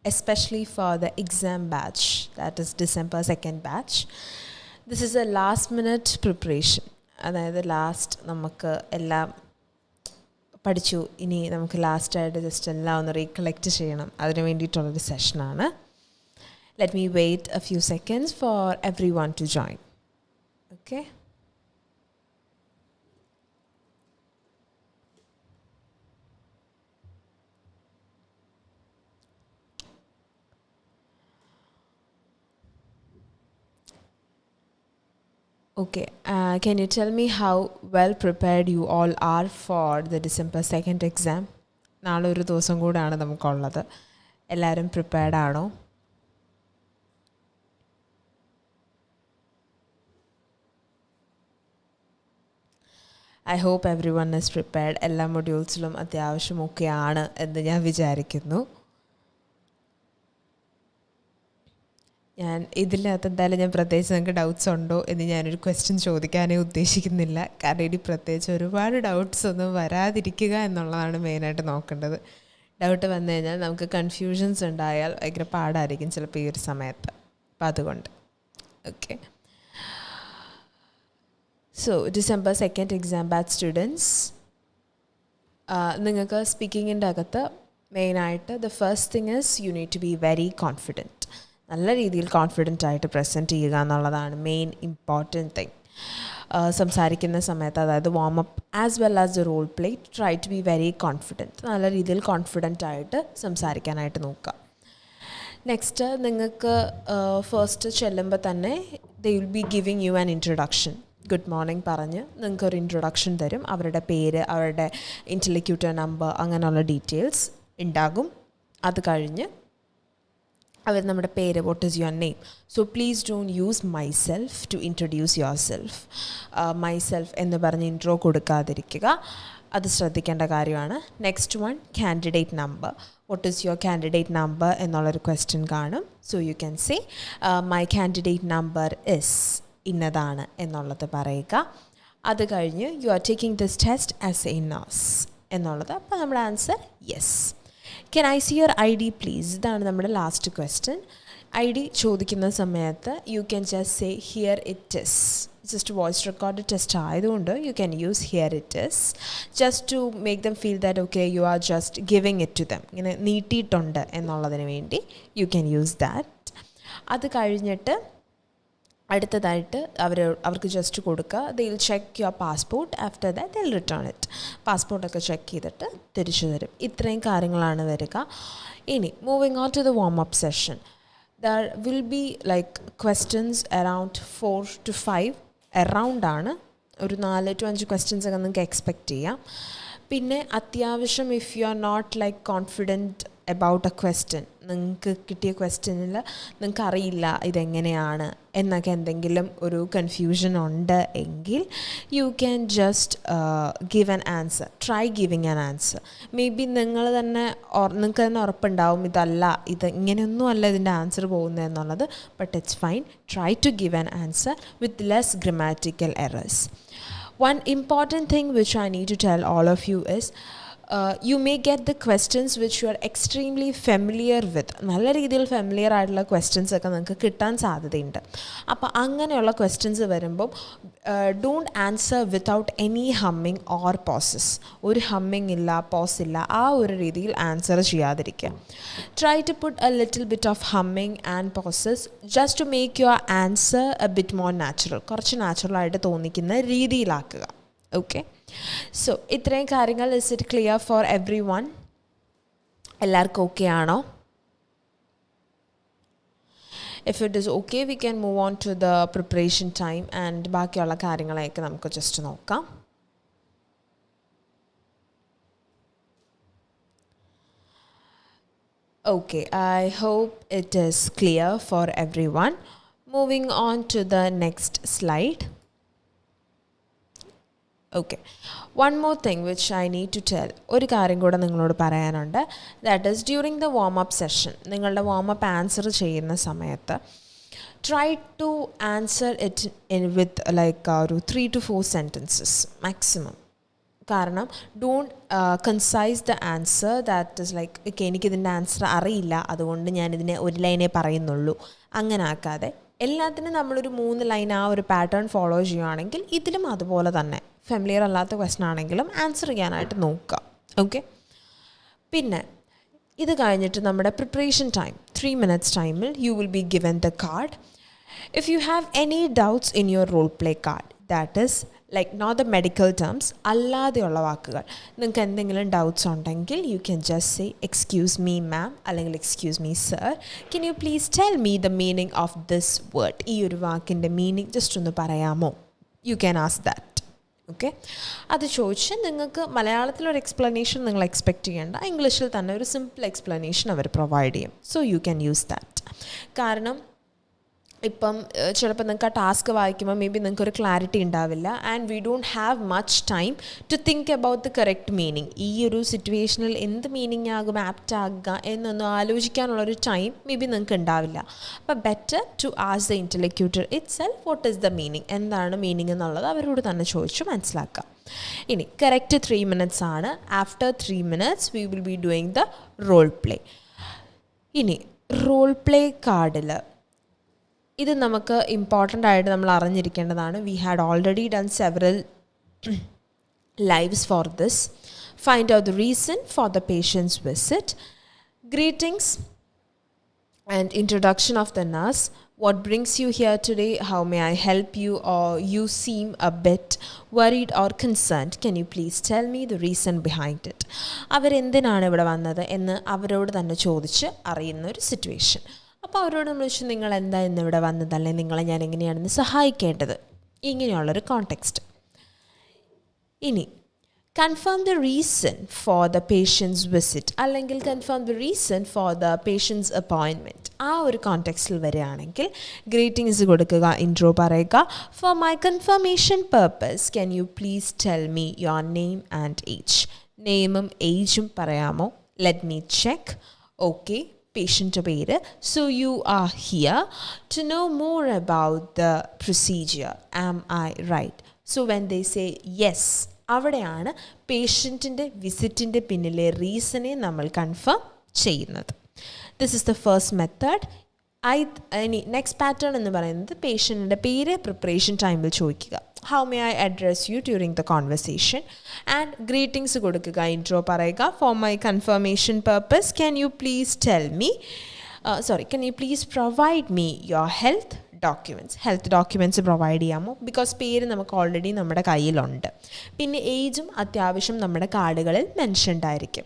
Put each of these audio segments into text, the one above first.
especially for the exam batch, that is December 2nd batch. This is a last minute preparation. അതായത് last നമുക്ക് എല്ലാം പഠിച്ചു, ഇനി നമുക്ക് ലാസ്റ്റായിട്ട് ജസ്റ്റ് എല്ലാം ഒന്ന് റീകളക്ട് ചെയ്യണം, അതിന് വേണ്ടിയിട്ടുള്ളൊരു സെഷനാണ്. Let me wait a few seconds for everyone to join. Okay. Okay, can you tell me how well prepared you all are for the December 2nd exam? നാളെ ഒരു ദിവസം കൂടാണ് നമുക്കുള്ളത്. എല്ലാവരും പ്രിപ്പയർഡ് ആണോ? I hope everyone is prepared. എല്ലാ മൊഡ്യൂൾസിലും അത്യാവശ്യമൊക്കെയാണ് എന്ന് ഞാൻ വിചാരിക്കുന്നു. ഞാൻ ഇതിനകത്ത് എന്തായാലും ഞാൻ പ്രത്യേകിച്ച് നിങ്ങൾക്ക് ഡൗട്ട്സ് ഉണ്ടോ എന്ന് ഞാനൊരു ക്വസ്റ്റ്യൻ ചോദിക്കാനേ ഉദ്ദേശിക്കുന്നില്ല. കാരണം ഇനി പ്രത്യേകിച്ച് ഒരുപാട് ഡൗട്ട്സ് ഒന്നും വരാതിരിക്കുക എന്നുള്ളതാണ് മെയിനായിട്ട് നോക്കേണ്ടത്. ഡൗട്ട് വന്നു കഴിഞ്ഞാൽ നമുക്ക് കൺഫ്യൂഷൻസ് ഉണ്ടായാൽ ഭയങ്കര പാടായിരിക്കും ചിലപ്പോൾ ഈ ഒരു സമയത്ത്. അപ്പം അതുകൊണ്ട് okay. So December 2nd exam batch students, നിങ്ങൾക്ക് സ്പീക്കിങ്ങിൻ്റെ അകത്ത് മെയിനായിട്ട് the first thing is you need to be very confident. നല്ല രീതിയിൽ കോൺഫിഡൻ്റ് ആയിട്ട് പ്രസൻറ്റ് ചെയ്യുക എന്നുള്ളതാണ് മെയിൻ ഇമ്പോർട്ടൻറ്റ് തിങ്. സംസാരിക്കുന്ന സമയത്ത്, അതായത് warm up as well as the role play, try to be very confident. നല്ല രീതിയിൽ കോൺഫിഡൻ്റ് ആയിട്ട് സംസാരിക്കാനായിട്ട് നോക്കുക. നെക്സ്റ്റ്, നിങ്ങൾക്ക് ഫസ്റ്റ് ചെല്ലുമ്പോൾ തന്നെ they will be giving you an introduction. Good morning പറഞ്ഞ് നിങ്ങൾക്കൊരു ഇൻട്രൊഡക്ഷൻ തരും. അവരുടെ പേര്, അവരുടെ ഇൻ്റർലോക്യൂട്ടർ നമ്പർ, അങ്ങനെയുള്ള ഡീറ്റെയിൽസ് ഉണ്ടാകും. അത് കഴിഞ്ഞ് അവർ നമ്മുടെ പേര്, what is your name. So please don't use myself to introduce yourself. Myself എന്ന് പറഞ്ഞ് ഇൻട്രോ കൊടുക്കാതിരിക്കുക, അത് ശ്രദ്ധിക്കേണ്ട കാര്യമാണ്. Next one, candidate number. What is your candidate number എന്നുള്ളൊരു ക്വസ്റ്റ്യൻ കാണും. So you can say my candidate number is ഇന്നതാണ് എന്നുള്ളത് പറയുക. അത് കഴിഞ്ഞ് you are taking this test as a nurse എന്നുള്ളത്. അപ്പോൾ നമ്മുടെ answer yes. Can I see your ID please? ഇതാണ് നമ്മുടെ ലാസ്റ്റ് ക്വസ്റ്റ്യൻ. ID ചോദിക്കുന്ന സമയത്ത് you can just say here it is. Just voice record test ആയതുകൊണ്ട് you can use here it is, just to make them feel that okay you are just giving it to them. ഇങ്ങനെ നീട്ടിയിട്ടുണ്ട് എന്നുള്ളതിന് വേണ്ടി U can use that. അത് കഴിഞ്ഞിട്ട് അടുത്തതായിട്ട് അവർക്ക് just കൊടുക്കുക. They will check your passport. After that they will return it. പാസ്പോർട്ടൊക്കെ ചെക്ക് ചെയ്തിട്ട് തിരിച്ചു തരും. ഇത്രയും കാര്യങ്ങളാണ് വരിക. ഇനി moving on to the warm up session. There will be like questions around 4 to 5 അറൗണ്ടാണ്. ഒരു 4 to 5 ക്വസ്റ്റ്യൻസ് ഒക്കെ നിങ്ങൾക്ക് എക്സ്പെക്റ്റ് ചെയ്യാം. പിന്നെ അത്യാവശ്യം if you are not like confident about a question, നിങ്ങൾക്ക് കിട്ടിയ ക്വസ്റ്റ്യനിൽ നിങ്ങൾക്ക് അറിയില്ല ഇതെങ്ങനെയാണ് എന്നൊക്കെ എന്തെങ്കിലും ഒരു കൺഫ്യൂഷൻ ഉണ്ട് എങ്കിൽ U can just give an answer. Try giving an answer. May be നിങ്ങൾക്ക് തന്നെ ഉറപ്പുണ്ടാവും ഇതല്ല, ഇത് ഇങ്ങനെയൊന്നും അല്ല ഇതിൻ്റെ ആൻസർ പോകുന്നത് എന്നുള്ളത്. But it's fine. Try to give an answer with less grammatical errors. One important thing which I need to tell all of you is you may get the questions which you are extremely familiar with. നല്ല രീതിയിൽ familiar ആയിട്ടുള്ള questions ഒക്കെ നിങ്ങൾക്ക് കിട്ടാൻ സാധ്യതയുണ്ട്. അപ്പോൾ അങ്ങനെയുള്ള questions വരുമ്പം don't answer without any humming or pauses. ഒരു ഹമ്മിങ് ഇല്ല, പോസ് ഇല്ല, ആ ഒരു രീതിയിൽ ആൻസർ ചെയ്യാതിരിക്കുക. Try to put a little bit of humming and pauses just to make your answer a bit more natural. കുറച്ച് നാച്ചുറലായിട്ട് തോന്നിക്കുന്ന രീതിയിലാക്കുക. ഓക്കെ, സോ ഇത്രയും കാര്യങ്ങൾ. Is it clear for everyone? എല്ലാവർക്കും ഓക്കെ ആണോ? If it is okay we can move on to the preparation time and ബാക്കിയുള്ള കാര്യങ്ങളെയൊക്കെ നമുക്ക് ജസ്റ്റ് നോക്കാം. Okay, I hope it is clear for everyone. Moving on to the next slide. Okay, one more thing which I need to tell. ഒരു കാര്യം കൂടെ നിങ്ങളോട് പറയാനുണ്ട്. That is during the warm up session, നിങ്ങളുടെ warm up answer ചെയ്യുന്ന സമയത്ത് try to answer it in with like 3 to 4 sentences maximum. കാരണം don't concise the answer that is like okay എനിക്കിതിൻ്റെ ആൻസർ അറിയില്ല അതുകൊണ്ട് ഞാനിതിനെ ഒരു ലൈനേ പറയുന്നുള്ളൂ. അങ്ങനെ ആക്കാതെ എല്ലാത്തിനും നമ്മളൊരു 3 ലൈൻ ആ ഒരു പാറ്റേൺ ഫോളോ ചെയ്യുകയാണെങ്കിൽ ഇതിലും അതുപോലെ തന്നെ ഫെമിലിയർ അല്ലാത്ത ക്വസ്റ്റൻ ആണെങ്കിലും ആൻസർ ചെയ്യാനായിട്ട് നോക്കുക. ഓക്കെ, പിന്നെ ഇത് കഴിഞ്ഞിട്ട് നമ്മുടെ പ്രിപ്പറേഷൻ ടൈം 3 minutes ടൈമിൽ you will be given the card. If you have any doubts in your role play card, that is like not the medical terms, അല്ലാതെയുള്ള വാക്കുകൾ, നിങ്ങൾക്ക് എന്തെങ്കിലും ഡൗട്ട്സ് ഉണ്ടെങ്കിൽ you can just say excuse me ma'am അല്ലെങ്കിൽ excuse me sir, can you please tell me the meaning of this word, ഈ ഒരു വാക്കിൻ്റെ meaning just ഒന്ന് പറയാമോ, you can ask that. Okay, അത് ചോദിച്ച് നിങ്ങൾക്ക് മലയാളത്തിലൊരു എക്സ്പ്ലനേഷൻ നിങ്ങൾ എക്സ്പെക്റ്റ് ചെയ്യേണ്ട, ഇംഗ്ലീഷിൽ തന്നെ ഒരു സിമ്പിൾ എക്സ്പ്ലനേഷൻ അവർ പ്രൊവൈഡ് ചെയ്യും. So you can use that. കാരണം ഇപ്പം ചിലപ്പോൾ നിങ്ങൾക്ക് ആ ടാസ്ക് വായിക്കുമ്പോൾ മേ ബി നിങ്ങൾക്കൊരു ക്ലാരിറ്റി ഉണ്ടാവില്ല and we don't have much time to think about the correct meaning. ഈ ഒരു സിറ്റുവേഷനിൽ എന്ത് മീനിങ് ആകും ആപ്റ്റ് ആകുക എന്നൊന്നും ആലോചിക്കാനുള്ളൊരു ടൈം മേ ബി നിങ്ങൾക്ക് ഉണ്ടാവില്ല. അപ്പോൾ better to ask the interlocutor itself what is the meaning, എന്താണ് മീനിങ് എന്നുള്ളത് അവരോട് തന്നെ ചോദിച്ചു മനസ്സിലാക്കാം. ഇനി കറക്റ്റ് 3 minutes ആണ്. After 3 minutes we will be doing the role play. ഇനി റോൾ പ്ലേ കാർഡിൽ ഇത് നമുക്ക് ഇമ്പോർട്ടൻ്റ് ആയിട്ട് നമ്മൾ അറിഞ്ഞിരിക്കേണ്ടതാണ്. We had already done several lives for this. Find out the reason for the patient's visit, greetings and introduction of the nurse, what brings you here today, how may I help you, or you seem a bit worried or concerned, can you please tell me the reason behind it. അവരെന്തിനാണ് ഇവിടെ വന്നത് എന്ന് അവരോട് തന്നെ ചോദിച്ച് അറിയുന്ന ഒരു situation. അപ്പോൾ അവരോട് നമ്മൾ ചോദിച്ചു നിങ്ങൾ എന്താ ഇന്ന് ഇവിടെ വന്നത്, അല്ലെങ്കിൽ നിങ്ങളെ ഞാൻ എങ്ങനെയാണെന്ന് സഹായിക്കേണ്ടത്, ഇങ്ങനെയുള്ളൊരു കോണ്ടെക്സ്റ്റ്. ഇനി confirm the reason for the patient's visit അല്ലെങ്കിൽ confirm the reason for the patient's appointment, ആ ഒരു കോണ്ടെക്സ്റ്റിൽ വരികയാണെങ്കിൽ ഗ്രീറ്റിംഗ്സ് കൊടുക്കുക, ഇൻട്രോ പറയുക. For my confirmation purpose can you please tell me your name and age, നെയിമും ഏജും പറയാമോ, ലെറ്റ് മീ ചെക്ക്. ഓക്കെ, പേഷ്യൻ്റെ പേര്. So you are here to know more about the procedure, am I right? So when they say yes, അവിടെയാണ് പേഷ്യൻറ്റിൻ്റെ വിസിറ്റിൻ്റെ പിന്നിലെ റീസണെ നമ്മൾ കൺഫേം ചെയ്യുന്നത്. This is the first method. ഇനി നെക്സ്റ്റ് പാറ്റേൺ എന്ന് പറയുന്നത് പേഷ്യൻറ്റിൻ്റെ പേര് പ്രിപ്പറേഷൻ ടൈമിൽ ചോദിക്കുക. How may I address you during the conversation, and greetings കൊടുക്കുക, ഇൻട്രോ പറയുക. For my confirmation purpose can you please tell me can you please provide me your health documents provide ചെയ്യാമോ, because പേര് നമുക്ക് already നമ്മുടെ കയ്യിലുണ്ട്. പിന്നെ ഏജും അത്യാവശ്യം നമ്മുടെ കാർഡുകളിൽ മെൻഷൻഡ് ആയിരിക്കും.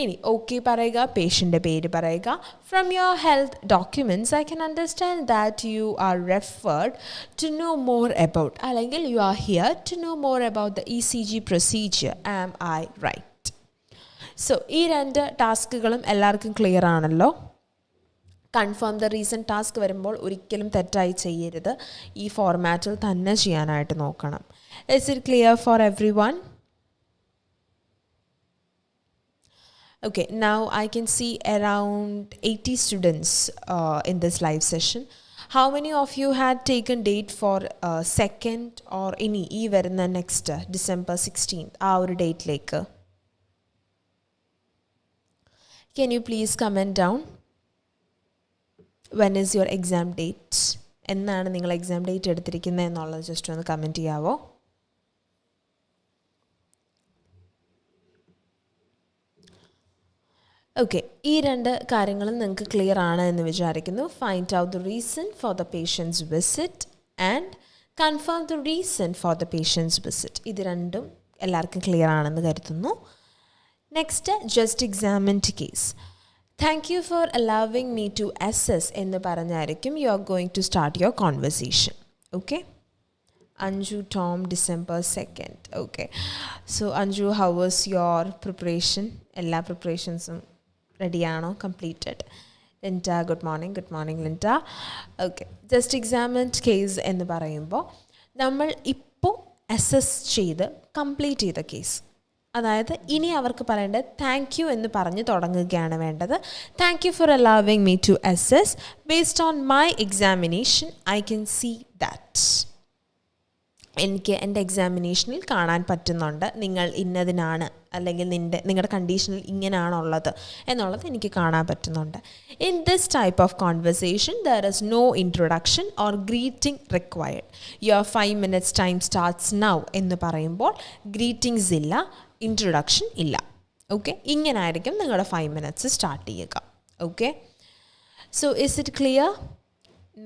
ഇനി ഓക്കെ പറയുക, പേഷ്യൻ്റെ പേര് പറയുക. From your health documents I can understand that you are referred to know more about, അല്ലെങ്കിൽ you are here to know more about the ECG procedure, am I right? So ഈ 2 ടാസ്കുകളും എല്ലാവർക്കും clear ആണല്ലോ. Confirm the reason task വരുമ്പോൾ ഒരിക്കലും തെറ്റായി ചെയ്യരുത്, ഈ ഫോർമാറ്റിൽ തന്നെ ചെയ്യാനായിട്ട് നോക്കണം. Is it clear for every one? Okay, now I can see around 80 students in this live session. How many of you had taken date for 2nd or any വരുന്ന next December 16th ആ ഒരു ഡേറ്റിലേക്ക്? Can you please comment down? When is your exam date? എന്നാണ് നിങ്ങൾ exam date എടുത്തിരിക്കുന്നത് എന്നുള്ളത് just ഒന്ന് comment ചെയ്യാവോ? Okay, ഈ 2 കാര്യങ്ങളും നിങ്ങൾക്ക് ക്ലിയർ ആണ് എന്ന് വിചാരിക്കുന്നു. Find out the reason for the patient's visit and confirm the reason for the patient's visit. ഇത് 2ഉം എല്ലാവർക്കും ക്ലിയർ ആണെന്ന് കരുതുന്നു. Next, just examined case. Thank you for allowing me to assess എന്ന് പറഞ്ഞായിരിക്കും you are going to start your conversation. Okay, Anju Tom, December 2nd. Okay, so Anju, how was your preparation? Ella preparations ready aano, completed? Linda, good morning Linda. Okay, just examined case എന്ന് പറയുമ്പോൾ നമ്മൾ ഇപ്പോൾ assess ചെയ്ത് complete ചെയ്ത case, അതായത് ഇനി അവർക്ക് പറയേണ്ടത് താങ്ക് യു എന്ന് പറഞ്ഞ് തുടങ്ങുകയാണ് വേണ്ടത്. Thank you for allowing me to assess based on my examination I can see that. എനിക്ക് എൻ്റെ എക്സാമിനേഷനിൽ കാണാൻ പറ്റുന്നുണ്ട് നിങ്ങൾ ഇന്നതിനാണ് അല്ലെങ്കിൽ നിങ്ങളുടെ കണ്ടീഷനിൽ ഇങ്ങനെയാണുള്ളത് എന്നുള്ളത് എനിക്ക് കാണാൻ പറ്റുന്നുണ്ട്. In this type of conversation there is no introduction or greeting required. Your 5 minutes time starts now എന്ന് പറയുമ്പോൾ ഗ്രീറ്റിംഗ്സ് ഇല്ല, ഇൻട്രൊഡക്ഷൻ ഇല്ല. ഓക്കെ, ഇങ്ങനെ ആയിരിക്കും നിങ്ങളുടെ 5 minutes സ്റ്റാർട്ട് ചെയ്യുക. Okay, so is it clear?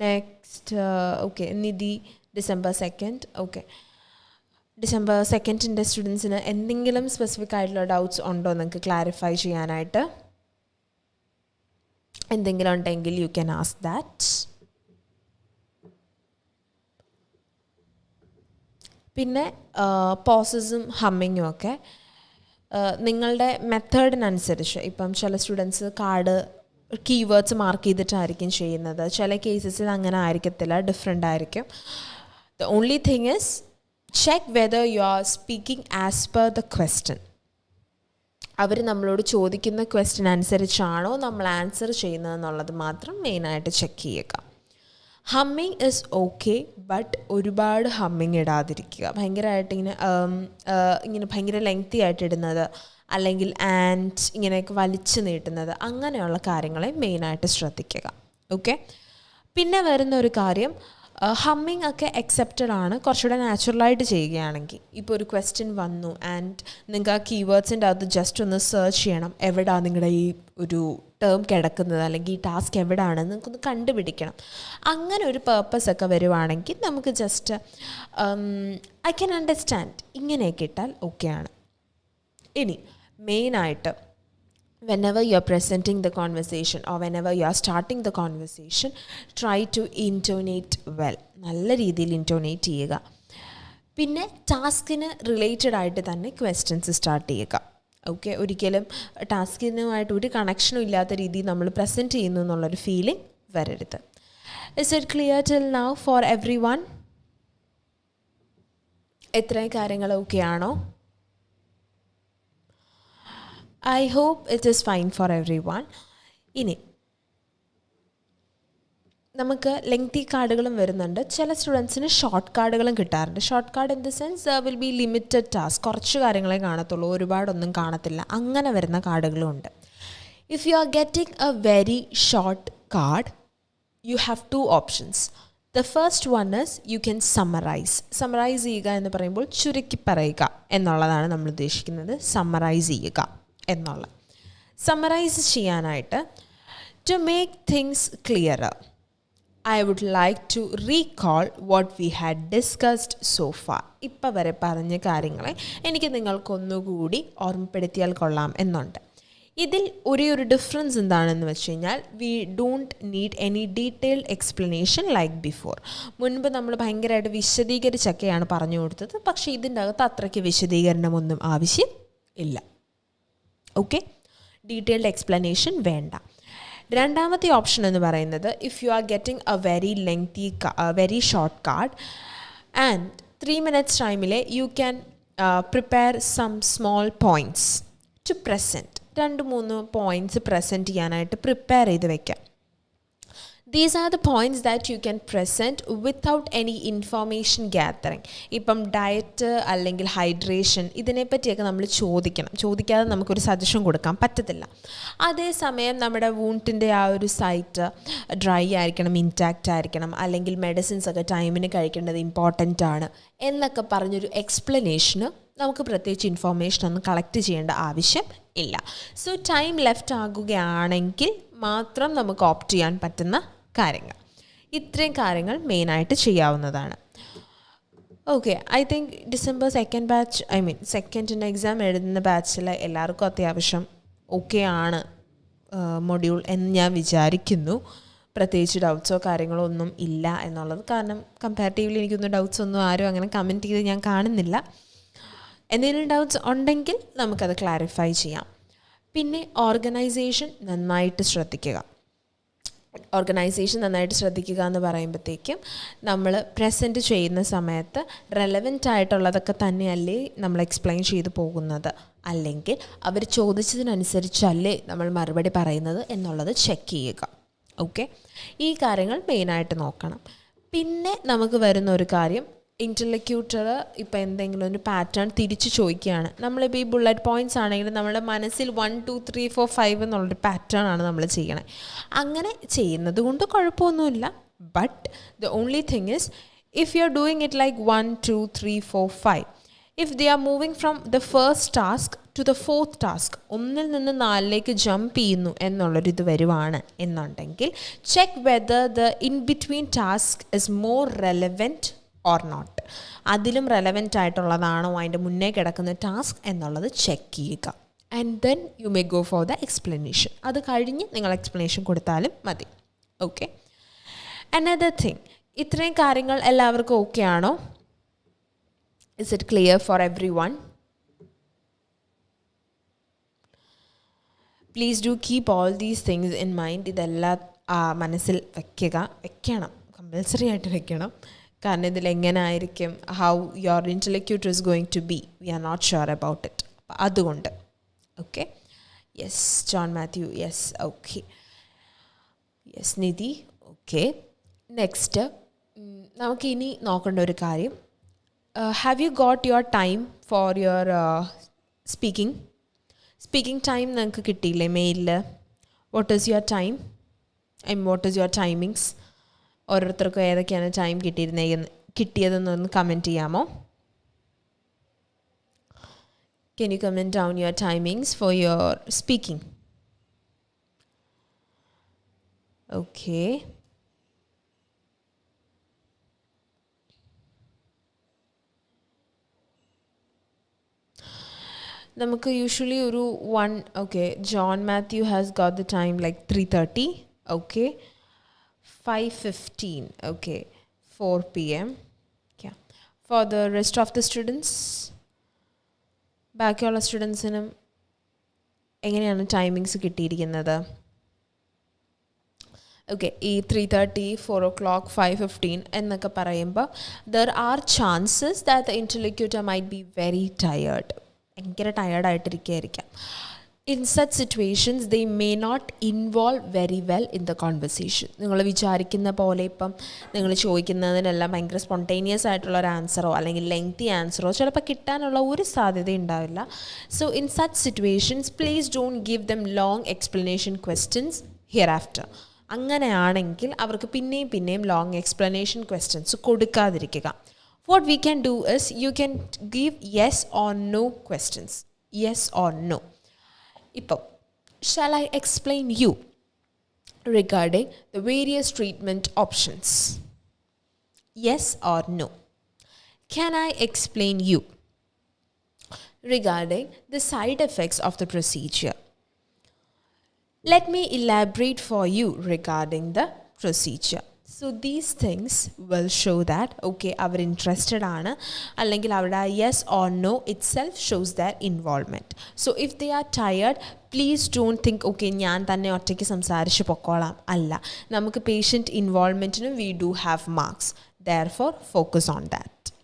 Next okay, Nidhi December 2nd. Okay, December 2nd സ്റ്റുഡൻസിന് എന്തെങ്കിലും സ്പെസിഫിക് ആയിട്ടുള്ള ഡൗട്ട്സ് ഉണ്ടോ നിങ്ങൾക്ക് ക്ലാരിഫൈ ചെയ്യാനായിട്ട്? എന്തെങ്കിലും ഉണ്ടെങ്കിൽ യു ക്യാൻ ആസ്ക് ദാറ്റ്. പിന്നെ പോസസും ഹമ്മിങ്ങും ഒക്കെ നിങ്ങളുടെ മെത്തേഡിനനുസരിച്ച്, ഇപ്പം ചില സ്റ്റുഡൻസ് കാർഡ് കീവേഡ്സ് മാർക്ക് ചെയ്തിട്ടായിരിക്കും ചെയ്യുന്നത്, ചില കേസസിൽ അങ്ങനെ ആയിരിക്കത്തില്ല, ഡിഫറെൻ്റ് ആയിരിക്കും. The only thing is check whether you are speaking as per the question. അവർ നമ്മളോട് ചോദിക്കുന്ന ക്വസ്റ്റ്യൻ അനുസരിച്ചാണോ നമ്മൾ ആൻസർ ചെയ്യുന്നതെന്നുള്ളത് മാത്രം മെയിനായിട്ട് ചെക്ക് ചെയ്യുക. ഹമ്മിങ് ഇസ് ഓക്കെ, ബട്ട് ഒരുപാട് ഹമ്മിങ് ഇടാതിരിക്കുക. ഭയങ്കരമായിട്ട് ഇങ്ങനെ ഭയങ്കര ലെങ്തി ആയിട്ട് ഇടുന്നത് അല്ലെങ്കിൽ ആൻഡ് ഇങ്ങനെയൊക്കെ വലിച്ചു നീട്ടുന്നത്, അങ്ങനെയുള്ള കാര്യങ്ങളെ മെയിനായിട്ട് ശ്രദ്ധിക്കുക. ഓക്കെ, പിന്നെ വരുന്ന ഒരു കാര്യം, ഹമ്മിങ് ഒക്കെ അക്സെപ്റ്റഡ് ആണ് കുറച്ചുകൂടെ നാച്ചുറലായിട്ട് ചെയ്യുകയാണെങ്കിൽ. ഇപ്പോൾ ഒരു ക്വസ്റ്റ്യൻ വന്നു ആൻഡ് നിങ്ങൾക്ക് ആ കീവേഡ്സിൻ്റെ അകത്ത് ജസ്റ്റ് ഒന്ന് സെർച്ച് ചെയ്യണം, എവിടെയാണ് നിങ്ങളുടെ ഈ ഒരു ടേം കിടക്കുന്നത് അല്ലെങ്കിൽ ഈ ടാസ്ക് എവിടെയാണെന്ന് നിങ്ങൾക്കൊന്ന് കണ്ടുപിടിക്കണം. അങ്ങനെ ഒരു പേർപ്പസ് ഒക്കെ വരുവാണെങ്കിൽ നമുക്ക് ജസ്റ്റ് ഐ ക്യാൻ അണ്ടർസ്റ്റാൻഡ് ഇങ്ങനെയൊക്കെ ഇട്ടാൽ ഓക്കെയാണ്. ഇനി മെയിനായിട്ട് whenever you are presenting the conversation or whenever you are starting the conversation, try to intonate well. നല്ല രീതിയിൽ ഇൻറ്റോനേറ്റ് ചെയ്യുക. പിന്നെ ടാസ്കിന് റിലേറ്റഡ് ആയിട്ട് തന്നെ ക്വസ്റ്റ്യൻസ് സ്റ്റാർട്ട് ചെയ്യുക. ഓക്കെ, ഒരിക്കലും ടാസ്കിനുമായിട്ട് ഒരു കണക്ഷനും ഇല്ലാത്ത രീതിയിൽ നമ്മൾ പ്രസൻറ്റ് ചെയ്യുന്നു എന്നുള്ളൊരു ഫീലിംഗ് വരരുത്. Is it clear till now for every one? എത്രയും കാര്യങ്ങൾ ഓക്കെ ആണോ? I hope it is fine for everyone. ഇനി നമുക്ക് ലെങ്തി കാർഡുകളും വരുന്നുണ്ട്. ചില സ്റ്റുഡൻസിന് ഷോർട്ട് കാർഡുകളും കിട്ടാറുണ്ട്. Short card in the sense will be limited task, കുറച്ച് കാര്യങ്ങളെ കാണത്തുള്ളൂ, ഒരുപാടൊന്നും കാണത്തില്ല, അങ്ങനെ വരുന്ന കാർഡുകളും ഉണ്ട്. If you are getting a very short card, you have 2 options. The first one is you can summarize. Summarise ചെയ്യുക എന്ന് പറയുമ്പോൾ ചുരുക്കി പറയുക എന്നുള്ളതാണ് നമ്മൾ ഉദ്ദേശിക്കുന്നത്. സമ്മറൈസ് ചെയ്യുക എന്നുള്ള. സമ്മറൈസ് ചെയ്യാനായിട്ട്, to make things clearer, I would like to recall what we had discussed so far. ഇപ്പം വരെ പറഞ്ഞ കാര്യങ്ങളെ എനിക്ക് നിങ്ങൾക്കൊന്നുകൂടി ഓർമ്മപ്പെടുത്തിയാൽ കൊള്ളാം എന്നുണ്ട്. ഇതിൽ ഒരേ ഒരു ഡിഫറൻസ് എന്താണെന്ന് വെച്ച് കഴിഞ്ഞാൽ, we don't need any detailed explanation like before. മുൻപ് നമ്മൾ ഭയങ്കരമായിട്ട് വിശദീകരിച്ചൊക്കെയാണ് പറഞ്ഞു കൊടുത്തത്, പക്ഷേ ഇതിൻ്റെ അകത്ത് അത്രയ്ക്ക് വിശദീകരണമൊന്നും ആവശ്യം ഇല്ല. ഓക്കെ, ഡീറ്റെയിൽഡ് എക്സ്പ്ലനേഷൻ വേണ്ട. രണ്ടാമത്തെ ഓപ്ഷൻ എന്ന് പറയുന്നത്, if you are getting a very short card and 3 minutes ടൈമിൽ you can prepare some small points to present. 2-3 points present ചെയ്യാനായിട്ട് പ്രിപ്പയർ ചെയ്ത് വയ്ക്കാം. These are the points that you can present without any information gathering. ഇപ്പം diet അല്ലെങ്കിൽ hydration ഇതിനെപ്പറ്റിയൊക്കെ നമ്മൾ ചോദിക്കാതെ നമുക്കൊരു suggestion കൊടുക്കാൻ പറ്റത്തില്ല. അതേസമയം നമ്മുടെ വൂണ്ടിൻ്റെ ആ ഒരു സൈറ്റ് ഡ്രൈ ആയിരിക്കണം, ഇൻടാക്റ്റ് ആയിരിക്കണം, അല്ലെങ്കിൽ മെഡിസിൻസ് ഒക്കെ ടൈമിന് കഴിക്കേണ്ടത് ഇമ്പോർട്ടൻ്റ് ആണ് എന്നൊക്കെ പറഞ്ഞൊരു എക്സ്പ്ലനേഷന് നമുക്ക് പ്രത്യേകിച്ച് ഇൻഫോർമേഷൻ ഒന്നും കളക്ട് ചെയ്യേണ്ട ആവശ്യം ഇല്ല. സോ ടൈം ലെഫ്റ്റ് ആകുകയാണെങ്കിൽ മാത്രം നമുക്ക് ഓപ്റ്റ് ചെയ്യാൻ പറ്റുന്ന കാര്യങ്ങൾ, ഇത്രയും കാര്യങ്ങൾ മെയിനായിട്ട് ചെയ്യാവുന്നതാണ്. Okay, I think December 2nd batch, സെക്കൻഡിന് എക്സാം എഴുതുന്ന ബാച്ചിൽ എല്ലാവർക്കും അത്യാവശ്യം ഓക്കെ ആണ് മൊഡ്യൂൾ എന്ന് ഞാൻ വിചാരിക്കുന്നു. പ്രത്യേകിച്ച് ഡൗട്ട്സോ കാര്യങ്ങളോ ഒന്നും ഇല്ല എന്നുള്ളത്. കാരണം കമ്പാരിറ്റീവ്ലി എനിക്കൊന്നും ഡൗട്ട്സ് ഒന്നും ആരും അങ്ങനെ കമൻറ്റ് ചെയ്ത് ഞാൻ കാണുന്നില്ല. എന്തെങ്കിലും ഡൗട്ട്സ് ഉണ്ടെങ്കിൽ നമുക്കത് ക്ലാരിഫൈ ചെയ്യാം. പിന്നെ ഓർഗനൈസേഷൻ നന്നായിട്ട് ശ്രദ്ധിക്കുക. എന്ന് പറയുമ്പോഴത്തേക്കും നമ്മൾ പ്രസൻറ്റ് ചെയ്യുന്ന സമയത്ത് റെലവൻ്റ് ആയിട്ടുള്ളതൊക്കെ തന്നെയല്ലേ നമ്മൾ എക്സ്പ്ലെയിൻ ചെയ്ത് പോകുന്നത്, അല്ലെങ്കിൽ അവർ ചോദിച്ചതിനനുസരിച്ചല്ലേ നമ്മൾ മറുപടി പറയുന്നത് എന്നുള്ളത് ചെക്ക് ചെയ്യുക. ഓക്കെ, ഈ കാര്യങ്ങൾ മെയിനായിട്ട് നോക്കണം. പിന്നെ നമുക്ക് വരുന്ന ഒരു കാര്യം, ഇൻ്റർലോക്യൂട്ടർ ഇപ്പോൾ എന്തെങ്കിലും ഒരു പാറ്റേൺ തിരിച്ച് ചോദിക്കുകയാണ്. നമ്മളിപ്പോൾ ഈ ബുള്ളറ്റ് പോയിൻറ്റ്സ് ആണെങ്കിൽ നമ്മുടെ മനസ്സിൽ 1 2 3 4 5 എന്നുള്ളൊരു പാറ്റേൺ ആണ് നമ്മൾ ചെയ്യണേ. അങ്ങനെ ചെയ്യുന്നത് കൊണ്ട് കുഴപ്പമൊന്നുമില്ല. But the only thing is if you're doing it like 1 2 3 4 5, if they are moving from the first task to the fourth task, ഒന്നിൽ നിന്ന് നാലിലേക്ക് ജമ്പ് ചെയ്യുന്നു എന്നുള്ളൊരിത് വരുവാണ് എന്നുണ്ടെങ്കിൽ check whether the in between task is more relevant or not. അതിലും relevant ആയിട്ടുള്ളതാണോ അതിൻ്റെ മുന്നേ കിടക്കുന്ന ടാസ്ക് എന്നുള്ളത് ചെക്ക് ചെയ്യുക. And then you may go for the explanation. അത് കഴിഞ്ഞ് നിങ്ങൾ എക്സ്പ്ലനേഷൻ കൊടുത്താലും മതി. ഓക്കെ. അനദർ തിങ്, ഇത്രയും കാര്യങ്ങൾ എല്ലാവർക്കും ഓക്കെ ആണോ? Is it clear for every one? Please do keep all these things in mind. ഇതെല്ലാം മനസ്സിൽ വെക്കണം, കമ്പൽസറി ആയിട്ട് വെക്കണം. കാരണം ഇതിൽ എങ്ങനെ ആയിരിക്കും, how your interlocutor is going to be, we are not sure about it. അതുകൊണ്ട് okay. Yes John Mathew, yes okay. Yes Nidhi, okay. Next നമുക്കിനി നോക്കേണ്ട ഒരു കാര്യം, have you got your time for your speaking time നിങ്ങൾക്ക് കിട്ടിയില്ലേ മെയിലിൽ? What is your time? What is your timings? ഓരോരുത്തർക്കും ഏതൊക്കെയാണ് ടൈം കിട്ടിയതെന്നൊന്ന് കമൻറ്റ് ചെയ്യാമോ? Can you comment down your timings for your speaking? Okay. നമുക്ക് യൂഷ്വലി ഒരു 1, okay, John Matthew has got the time like 3:30, okay, 5:15, okay, 4 p.m. Yeah. For the rest of the students, ബാക്കിയുള്ള സ്റ്റുഡൻസിനും എങ്ങനെയാണ് timings കിട്ടിയിരിക്കുന്നത്? Okay, ഈ 3:30, 4 o'clock, 5:15 എന്നൊക്കെ പറയുമ്പോൾ there are chances that the interlocutor might be very tired, ഭയങ്കര ടയേർഡായിട്ടിരിക്കുകയായിരിക്കാം. In such situations, they may not involve very well in the conversation. നിങ്ങൾ വിചാരിക്കുന്ന പോലെ ഇപ്പം നിങ്ങൾ ചോദിക്കുന്നതിനെല്ലാം ഭയങ്കര സ്പോണ്ടേനിയസ് ആയിട്ടുള്ള ഒരു ആൻസറോ അല്ലെങ്കിൽ ലെങ്തി ആൻസറോ ചിലപ്പോൾ കിട്ടാനുള്ള ഒരു സാധ്യത ഉണ്ടാവില്ല. So in such situations please don't give them long explanation questions hereafter. അങ്ങനെയാണെങ്കിൽ അവർക്ക് പിന്നെയും ലോങ് എക്സ്പ്ലനേഷൻ ക്വസ്റ്റ്യൻസ് കൊടുക്കാതിരിക്കുക. What we can do is you can give yes or no questions. Yes or no. Ipo, shall I explain you regarding the various treatment options? Yes or no? Can I explain you regarding the side effects of the procedure? Let me elaborate for you regarding the procedure. So these things will show that, okay, അവർ interested ആണ്, അല്ലെങ്കിൽ അവരുടെ yes or no itself shows their involvement. So if they are tired, please don't think, okay, ഞാൻ തന്നെ ഒറ്റയ്ക്ക് സംസാരിച്ച് പൊക്കോളാം. അല്ല, നമുക്ക് patient ഇൻവോൾവ്മെൻറ്റിനും we do have marks. Therefore, focus on that.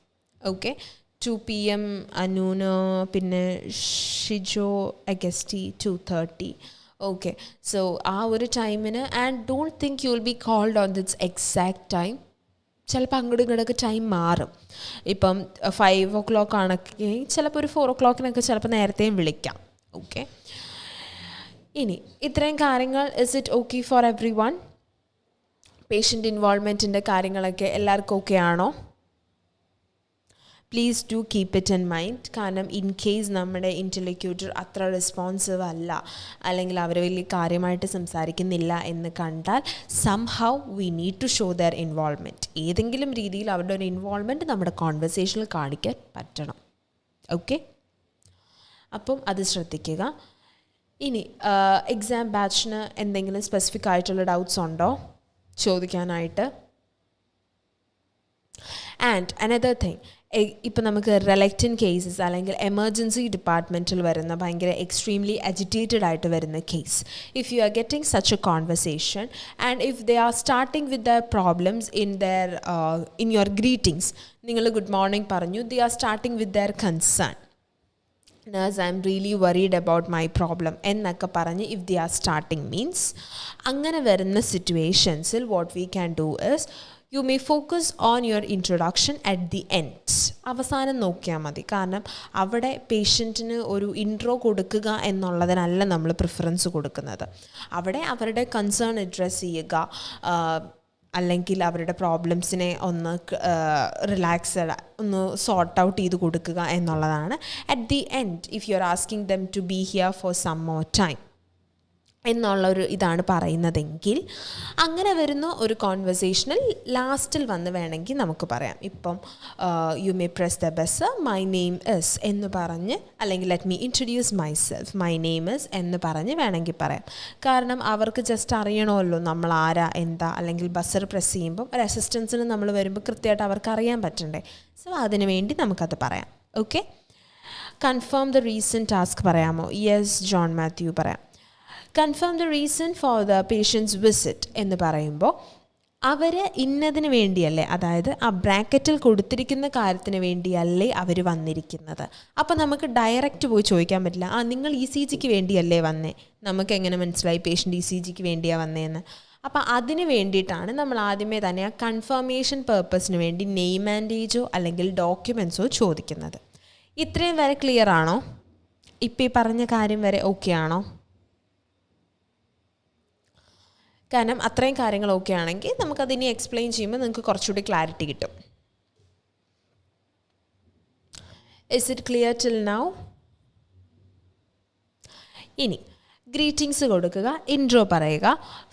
Okay, 2 p.m. അനൂന്, പിന്നെ ഷിജോ അഗസ്റ്റി 2:30. ഓക്കെ, സോ ആ ഒരു ടൈമിന്, and don't think you will be called on its exact time. ചിലപ്പോൾ അങ്ങോട്ടും ഇങ്ങോട്ടൊക്കെ ടൈം മാറും. ഇപ്പം 5 o'clock ആണെങ്കിൽ ചിലപ്പോൾ ഒരു 4 o'clock ചിലപ്പോൾ നേരത്തെയും വിളിക്കാം. ഓക്കെ, ഇനി ഇത്രയും കാര്യങ്ങൾ is it okay for everyone? Patient ഇൻവോൾവ്മെൻറ്റിൻ്റെ കാര്യങ്ങളൊക്കെ എല്ലാവർക്കും ഓക്കെ ആണോ? Please do keep it in mind. കാരണം ഇൻ കേസ് നമ്മുടെ ഇൻ്റർലോക്യൂട്ടർ അത്ര റെസ്പോൺസീവ് അല്ല, അല്ലെങ്കിൽ അവർ വലിയ കാര്യമായിട്ട് സംസാരിക്കുന്നില്ല എന്ന് കണ്ടാൽ somehow we need to show their involvement. ഏതെങ്കിലും രീതിയിൽ അവരുടെ ഒരു ഇൻവോൾവ്മെൻറ്റ് നമ്മുടെ കോൺവെർസേഷനിൽ കാണിക്കാൻ പറ്റണം. ഓക്കെ, അപ്പം അത് ശ്രദ്ധിക്കുക. ഇനി എക്സാം ബാച്ചിന് എന്തെങ്കിലും സ്പെസിഫിക് ആയിട്ടുള്ള ഡൗട്ട്സ് ഉണ്ടോ ചോദിക്കാനായിട്ട്? ആൻഡ് അനദർ തിങ്, ഇപ്പം നമുക്ക് റെലക്റ്റൻറ്റ് കേസസ് അല്ലെങ്കിൽ എമർജൻസി ഡിപ്പാർട്ട്മെൻറ്റിൽ വരുന്ന ഭയങ്കര എക്സ്ട്രീംലി അജിറ്റേറ്റഡ് ആയിട്ട് വരുന്ന case, if you are getting such A conversation and if they R starting with there problems in your greetings, നിങ്ങൾ ഗുഡ് മോർണിംഗ് പറഞ്ഞു, they are starting with there concern, nurse, I am really worried about my problem എന്നൊക്കെ പറഞ്ഞ് if they are starting means, അങ്ങനെ വരുന്ന സിറ്റുവേഷൻസിൽ what we can do is you may focus on your introduction at the end. അവസാനം നോക്കിയാൽ മതി. കാരണം അവിടെ പേഷ്യൻറ്റിന് ഒരു ഇൻട്രോ കൊടുക്കുക എന്നുള്ളതിനല്ല നമ്മൾ പ്രിഫറൻസ് കൊടുക്കുന്നത്. അവിടെ അവരുടെ കൺസേൺ അഡ്രസ്സ് ചെയ്യുക, അല്ലെങ്കിൽ അവരുടെ പ്രോബ്ലംസിനെ ഒന്ന് റിലാക്സ് ഒന്ന് സോർട്ട് ഔട്ട് ചെയ്ത് കൊടുക്കുക എന്നുള്ളതാണ്. At the end if you are asking them to be here for some more time എന്നുള്ളൊരു ഇതാണ് പറയുന്നതെങ്കിൽ, അങ്ങനെ വരുന്ന ഒരു കോൺവെർസേഷനിൽ ലാസ്റ്റിൽ വന്ന് വേണമെങ്കിൽ നമുക്ക് പറയാം. ഇപ്പം you may press the bus, my name is എന്ന് പറഞ്ഞ്, അല്ലെങ്കിൽ let me introduce my self, my name is എന്ന് പറഞ്ഞ് വേണമെങ്കിൽ പറയാം. കാരണം അവർക്ക് ജസ്റ്റ് അറിയണമല്ലോ നമ്മൾ ആരാ എന്താ. അല്ലെങ്കിൽ ബസ്സർ പ്രസ് ചെയ്യുമ്പം ഒരു അസിസ്റ്റൻസിന് നമ്മൾ വരുമ്പോൾ കൃത്യമായിട്ട് അവർക്ക് അറിയാൻ പറ്റണ്ടേ. സോ അതിന് വേണ്ടി നമുക്കത് പറയാം. Okay. Confirm the reason task പറയാമോ? യെസ് ജോൺ മാത്യു പറയാം. Confirm the reason for the patient's visit എന്ന് പറയുമ്പോൾ അവർ ഇന്നതിന് വേണ്ടിയല്ലേ, അതായത് ആ ബ്രാക്കറ്റിൽ കൊടുത്തിരിക്കുന്ന കാര്യത്തിന് വേണ്ടിയല്ലേ അവർ വന്നിരിക്കുന്നത്. അപ്പോൾ നമുക്ക് ഡയറക്റ്റ് പോയി ചോദിക്കാൻ പറ്റില്ല, നിങ്ങൾ ECGക്ക് വേണ്ടിയല്ലേ വന്നേ, നമുക്ക് എങ്ങനെ മനസ്സിലായി പേഷ്യൻ്റ് ECGക്ക് വേണ്ടിയാണ് വന്നതെന്ന്. അപ്പോൾ അതിന് വേണ്ടിയിട്ടാണ് നമ്മൾ ആദ്യമേ തന്നെ ആ കൺഫർമേഷൻ പേർപ്പസിന് വേണ്ടി നെയിം ആൻഡ് ഏജോ അല്ലെങ്കിൽ ഡോക്യുമെൻറ്റ്സോ ചോദിക്കുന്നത്. ഇത്രയും വരെ ക്ലിയർ ആണോ? ഇപ്പോൾ ഈ പറഞ്ഞ കാര്യം വരെ ഓക്കെ ആണോ? കാരണം അത്രയും കാര്യങ്ങൾ ഓക്കെ ആണെങ്കിൽ നമുക്കതിനി എക്സ്പ്ലെയിൻ ചെയ്യുമ്പോൾ നിങ്ങൾക്ക് കുറച്ചുകൂടി ക്ലാരിറ്റി കിട്ടും. Is it clear till now? ഇനി ഗ്രീറ്റിംഗ്സ് കൊടുക്കുക, ഇൻട്രോ പറയുക.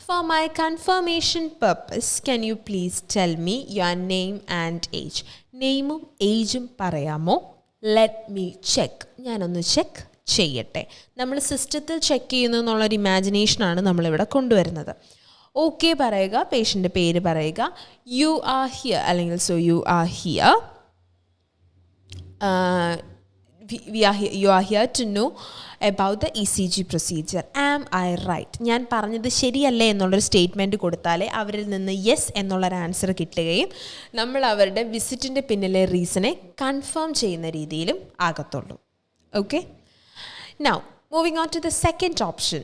For my confirmation purpose can you please tell me your name and age. നെയിമും ഏജും പറയാമോ? ലെറ്റ് മീ ചെക്ക്, ഞാനൊന്ന് ചെക്ക് ചെയ്യട്ടെ. നമ്മൾ സിസ്റ്റത്തിൽ ചെക്ക് ചെയ്യുന്നു എന്നുള്ളൊരു ഇമാജിനേഷനാണ് നമ്മളിവിടെ കൊണ്ടുവരുന്നത്. ഓക്കെ പറയുക, പേഷ്യൻ്റെ പേര് പറയുക. യു ആർ ഹിയർ അല്ലെങ്കിൽ so you are here, you are here to know about the ECG procedure. Am I right? ഞാൻ പറഞ്ഞത് ശരിയല്ലേ എന്നുള്ളൊരു സ്റ്റേറ്റ്മെൻറ്റ് കൊടുത്താലേ അവരിൽ നിന്ന് യെസ് എന്നുള്ളൊരു ആൻസർ കിട്ടുകയും നമ്മൾ അവരുടെ വിസിറ്റിൻ്റെ പിന്നിലെ റീസണെ കൺഫേം ചെയ്യുന്ന രീതിയിലും ആകത്തുള്ളൂ. Okay. Now moving on to the second option.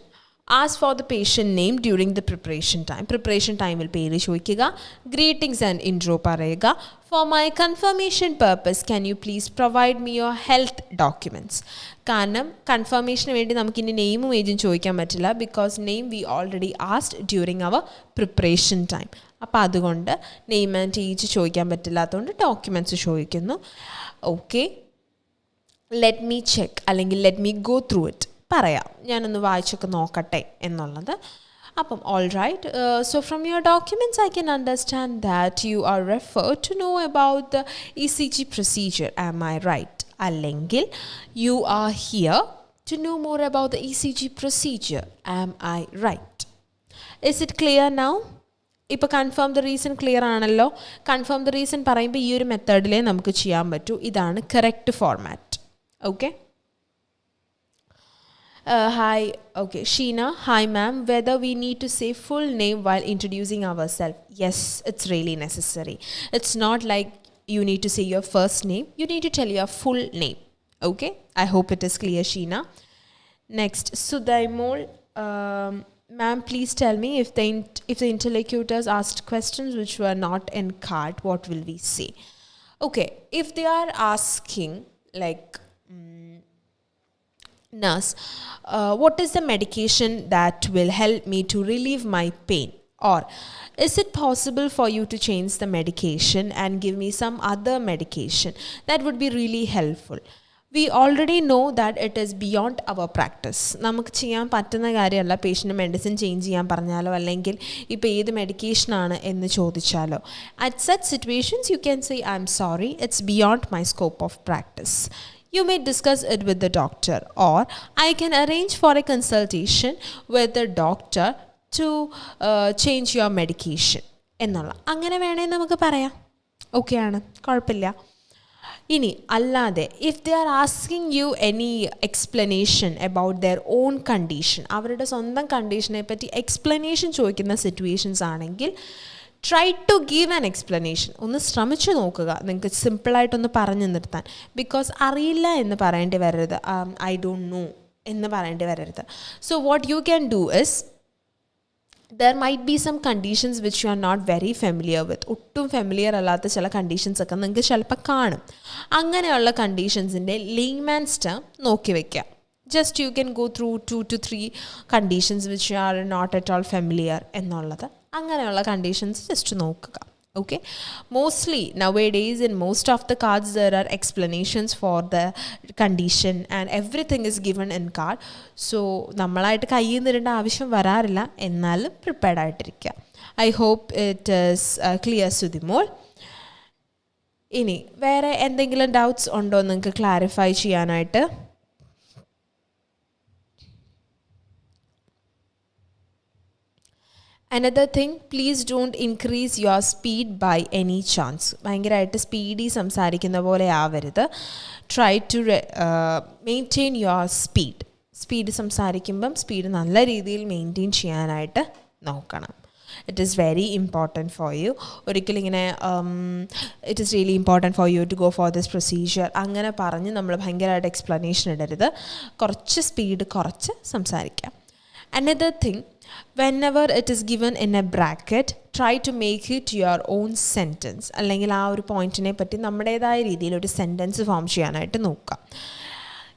Ask for the patient name during the preparation time. Preparation time will പേര് ചോദിക്കുക. Greetings and intro പറയുക. For my confirmation purpose, can you please provide me your health documents? കാരണം കൺഫർമേഷന് വേണ്ടി നമുക്കിനി നെയിമും ഏജും ചോദിക്കാൻ പറ്റില്ല. Because name we already asked during our preparation time. അപ്പോൾ അതുകൊണ്ട് നെയിം ആൻഡ് ഏജ് ചോദിക്കാൻ പറ്റില്ലാത്തതുകൊണ്ട് ഡോക്യുമെൻറ്റ്സ് ചോദിക്കുന്നു. ഓക്കെ. ലെറ്റ് മീ ചെക്ക് അല്ലെങ്കിൽ let me go through it പറയാം, ഞാനൊന്ന് വായിച്ചൊക്കെ നോക്കട്ടെ എന്നുള്ളത്. അപ്പം all right, so from your documents I can understand that you are refer to know about the ECG procedure. Am I right? അല്ലെങ്കിൽ you are here to know more about the ECG procedure. Am I right? Is it clear now? ഇപ്പോൾ confirm the reason clear ആണല്ലോ. Confirm the reason പറയുമ്പോൾ ഈ ഒരു മെത്തേഡിലേ നമുക്ക് ചെയ്യാൻ പറ്റൂ. ഇതാണ് correct format. Okay. Hi, okay, Sheena, hi ma'am, whether we need to say full name while introducing ourselves? Yes, it's really necessary. It's not like you need to say your first name, you need to tell your full name. Okay, I hope it is clear, Sheena. Next, Sudaimol, ma'am, please tell me if the interlocutors asked questions which were not in card, what will we say? Okay, if they are asking like, nurse, what is the medication that will help me to relieve my pain? Or is it possible for you to change the medication and give me some other medication? That would be really helpful. We already know that it is beyond our practice. നമുക്ക് ചെയ്യാൻ പറ്റുന്ന കാര്യമല്ല patient medicine change ചെയ്യാൻ പറഞ്ഞാലോ അല്ലെങ്കിൽ ഇപ്പോൾ ഏത് മെഡിക്കേഷനാണ് എന്ന് ചോദിച്ചാലോ. At such situations you can say I am sorry, it's beyond my scope of practice. You may discuss it with the doctor, or I can arrange for a consultation with the doctor to change your medication എന്നുള്ള അങ്ങനെ വേണമെങ്കിൽ നമുക്ക് പറയാം. Okay ആണ്, കുഴപ്പമില്ല. ഇനി അല്ലാതെ if they are asking you any explanation about their own condition, അവരുടെ സ്വന്തം കണ്ടീഷനെ പറ്റി എക്സ്പ്ലനേഷൻ ചോദിക്കുന്ന സിറ്റുവേഷൻസ് ആണെങ്കിൽ try to give an explanation. ഒന്ന് ശ്രമിച്ചു നോക്കുക നിങ്ങൾക്ക് സിമ്പിളായിട്ടൊന്ന് പറഞ്ഞു നിർത്താൻ. ബിക്കോസ് അറിയില്ല എന്ന് പറയേണ്ടി വരരുത്, ഐ ഡോണ്ട് നോ എന്ന് പറയേണ്ടി വരരുത്. So what you can do is there might be some conditions which you are not very familiar with. ഒട്ടും ഫെമിലിയർ അല്ലാത്ത ചില കണ്ടീഷൻസ് ഒക്കെ നിങ്ങൾക്ക് ചിലപ്പോൾ കാണും. അങ്ങനെയുള്ള കണ്ടീഷൻസിൻ്റെ ലേമാൻസ് ടേം നോക്കി വയ്ക്കുക. Just you can go through 2 to 3 conditions which you are not at all familiar എന്നുള്ളത്. അങ്ങനെയുള്ള കണ്ടീഷൻസ് ജസ്റ്റ് നോക്കുക. Okay, mostly nowadays in most of the cards there are explanations for the condition and everything is given in card. So നമ്മളായിട്ട് കയ്യിൽ നിന്നിടേണ്ട ആവശ്യം വരാറില്ല, എന്നാലും prepared ആയിട്ടിരിക്കുക. I hope it is clear Sudhimol. ഇനി വേറെ എന്തെങ്കിലും ഡൗട്ട്സ് ഉണ്ടോ നിങ്ങൾക്ക് ക്ലാരിഫൈ ചെയ്യാനായിട്ട്? Another thing, please don't increase your speed by any chance. ഭയങ്കരമായിട്ട് സ്പീഡി സംസാരിക്കുന്ന പോലെ ആവരുത്. Try to maintain your speed. Speed സംസാരിക്കുമ്പം സ്പീഡ് നല്ല രീതിയിൽ മെയിൻറ്റെയിൻ ചെയ്യാനായിട്ട് നോക്കണം. It is very important for you. ഒരിക്കലും ഇങ്ങനെ it is really important for you to go for this procedure അങ്ങനെ പറഞ്ഞ് നമ്മൾ ഭയങ്കരമായിട്ട് എക്സ്പ്ലനേഷൻ ഇടരുത്. കുറച്ച് സ്പീഡ് കുറച്ച് സംസാരിക്കാം. Another thing, whenever it is given in a bracket, try to make it your own sentence. അല്ലെങ്കിൽ ആ ഒരു പോയിന്റിനെ പറ്റി നമ്മുടേതായ രീതിയിൽ ഒരു സെൻറ്റൻസ് ഫോം ചെയ്യാനായിട്ട് നോക്കുക.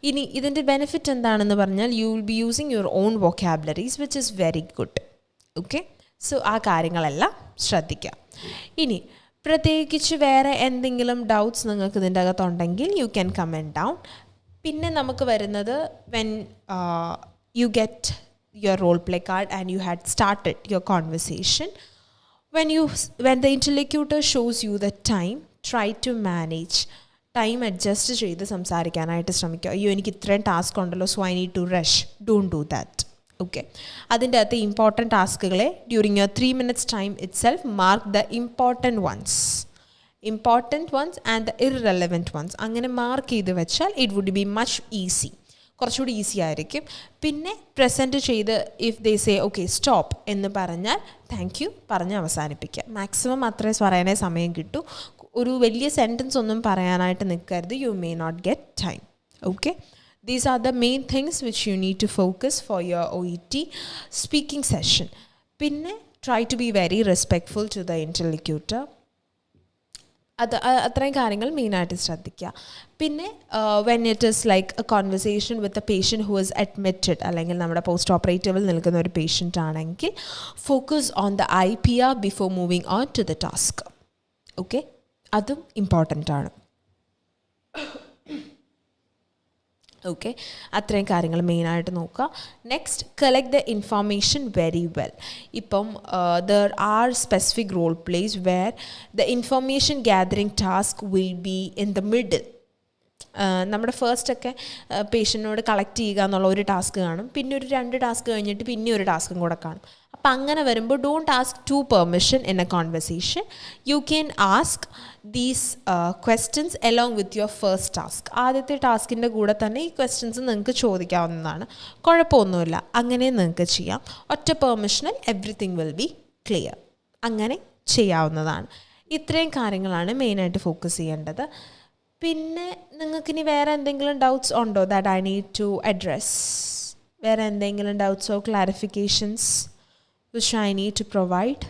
ഇനി ഇതിൻ്റെ ബെനിഫിറ്റ് എന്താണെന്ന് പറഞ്ഞാൽ U will B using your own vocabularies which is very good. Okay, so ആ കാര്യങ്ങളെല്ലാം ശ്രദ്ധിക്കുക. ഇനി പ്രത്യേകിച്ച് വേറെ എന്തെങ്കിലും ഡൗട്ട്സ് നിങ്ങൾക്ക് ഇതിൻ്റെ അകത്തുണ്ടെങ്കിൽ യു ക്യാൻ കമൻറ്റ് ഡൗൺ. പിന്നെ നമുക്ക് വരുന്നത് when you get your role play card and you had started your conversation, when the interlocutor shows you the time, try to manage time adjust ചെയ്ത് സംസാരിക്കാനായിട്ട് ശ്രമിക്കുക. അയ്യോ എനിക്ക് ഇത്രയും ടാസ്ക് ഉണ്ടല്ലോ, so I need to rush. Don't do that. Okay, അതിൻ്റെ അകത്ത് important ടാസ്കുകളെ during your 3 minutes time itself mark the important ones and the irrelevant ones. അങ്ങനെ മാർക്ക് ചെയ്ത് വെച്ചാൽ it would be much easy, കുറച്ചുകൂടി easy ആയിരിക്കും. പിന്നെ present ചെയ്ത് if they say okay stop എന്ന് പറഞ്ഞാൽ താങ്ക് യു പറഞ്ഞ് അവസാനിപ്പിക്കുക. മാക്സിമം അത്രയും പറയാനേ സമയം കിട്ടൂ. ഒരു വലിയ സെൻറ്റൻസ് ഒന്നും പറയാനായിട്ട് നിൽക്കരുത്. You may not get time. Okay, these are the main things which you need to focus for your OET speaking session. പിന്നെ try to be very respectful to the interlocutor. അത്രയും കാര്യങ്ങൾ മെയിനായിട്ട് ശ്രദ്ധിക്കുക. പിന്നെ when it is like a conversation with a patient who is admitted, അല്ലെങ്കിൽ നമ്മുടെ post ഓപ്പറേറ്റീവിൽ നിൽക്കുന്ന ഒരു പേഷ്യൻ്റ് ആണെങ്കിൽ focus on the IPR before moving on to the task. Okay, അതും ഇമ്പോർട്ടൻ്റ് ആണ്. ഓക്കെ, അത്രയും കാര്യങ്ങൾ മെയിനായിട്ട് നോക്കുക. Next, collect the information very well. ഇപ്പം there are specific role plays where the information gathering task will be in the middle. നമ്മുടെ ഫസ്റ്റൊക്കെ പേഷ്യൻറ്റിനോട് collect ചെയ്യുക എന്നുള്ള ഒരു ടാസ്ക് കാണും, പിന്നെ ഒരു 2 ടാസ്ക് കഴിഞ്ഞിട്ട് പിന്നെ ഒരു ടാസ്കും കൂടെ കാണും. അപ്പം അങ്ങനെ വരുമ്പോൾ don't ask to permission in a conversation. You can ask these questions along with your first task. ആദ്യത്തെ ടാസ്കിൻ്റെ കൂടെ തന്നെ ഈ ക്വസ്റ്റ്യൻസ് നിങ്ങൾക്ക് ചോദിക്കാവുന്നതാണ്, കുഴപ്പമൊന്നുമില്ല. അങ്ങനെ നിങ്ങൾക്ക് ചെയ്യാം. ഒറ്റ പെർമിഷനിൽ എവ്രിതിങ് വിൽ ബി ക്ലിയർ. അങ്ങനെ ചെയ്യാവുന്നതാണ്. ഇത്രയും കാര്യങ്ങളാണ് മെയിനായിട്ട് ഫോക്കസ് ചെയ്യേണ്ടത്. പിന്നെ നിങ്ങൾക്കിനി വേറെ എന്തെങ്കിലും ഡൗട്ട്സ് ഉണ്ടോ that I need to address? വേറെ എന്തെങ്കിലും ഡൗട്ട്സോ clarifications which I need to provide?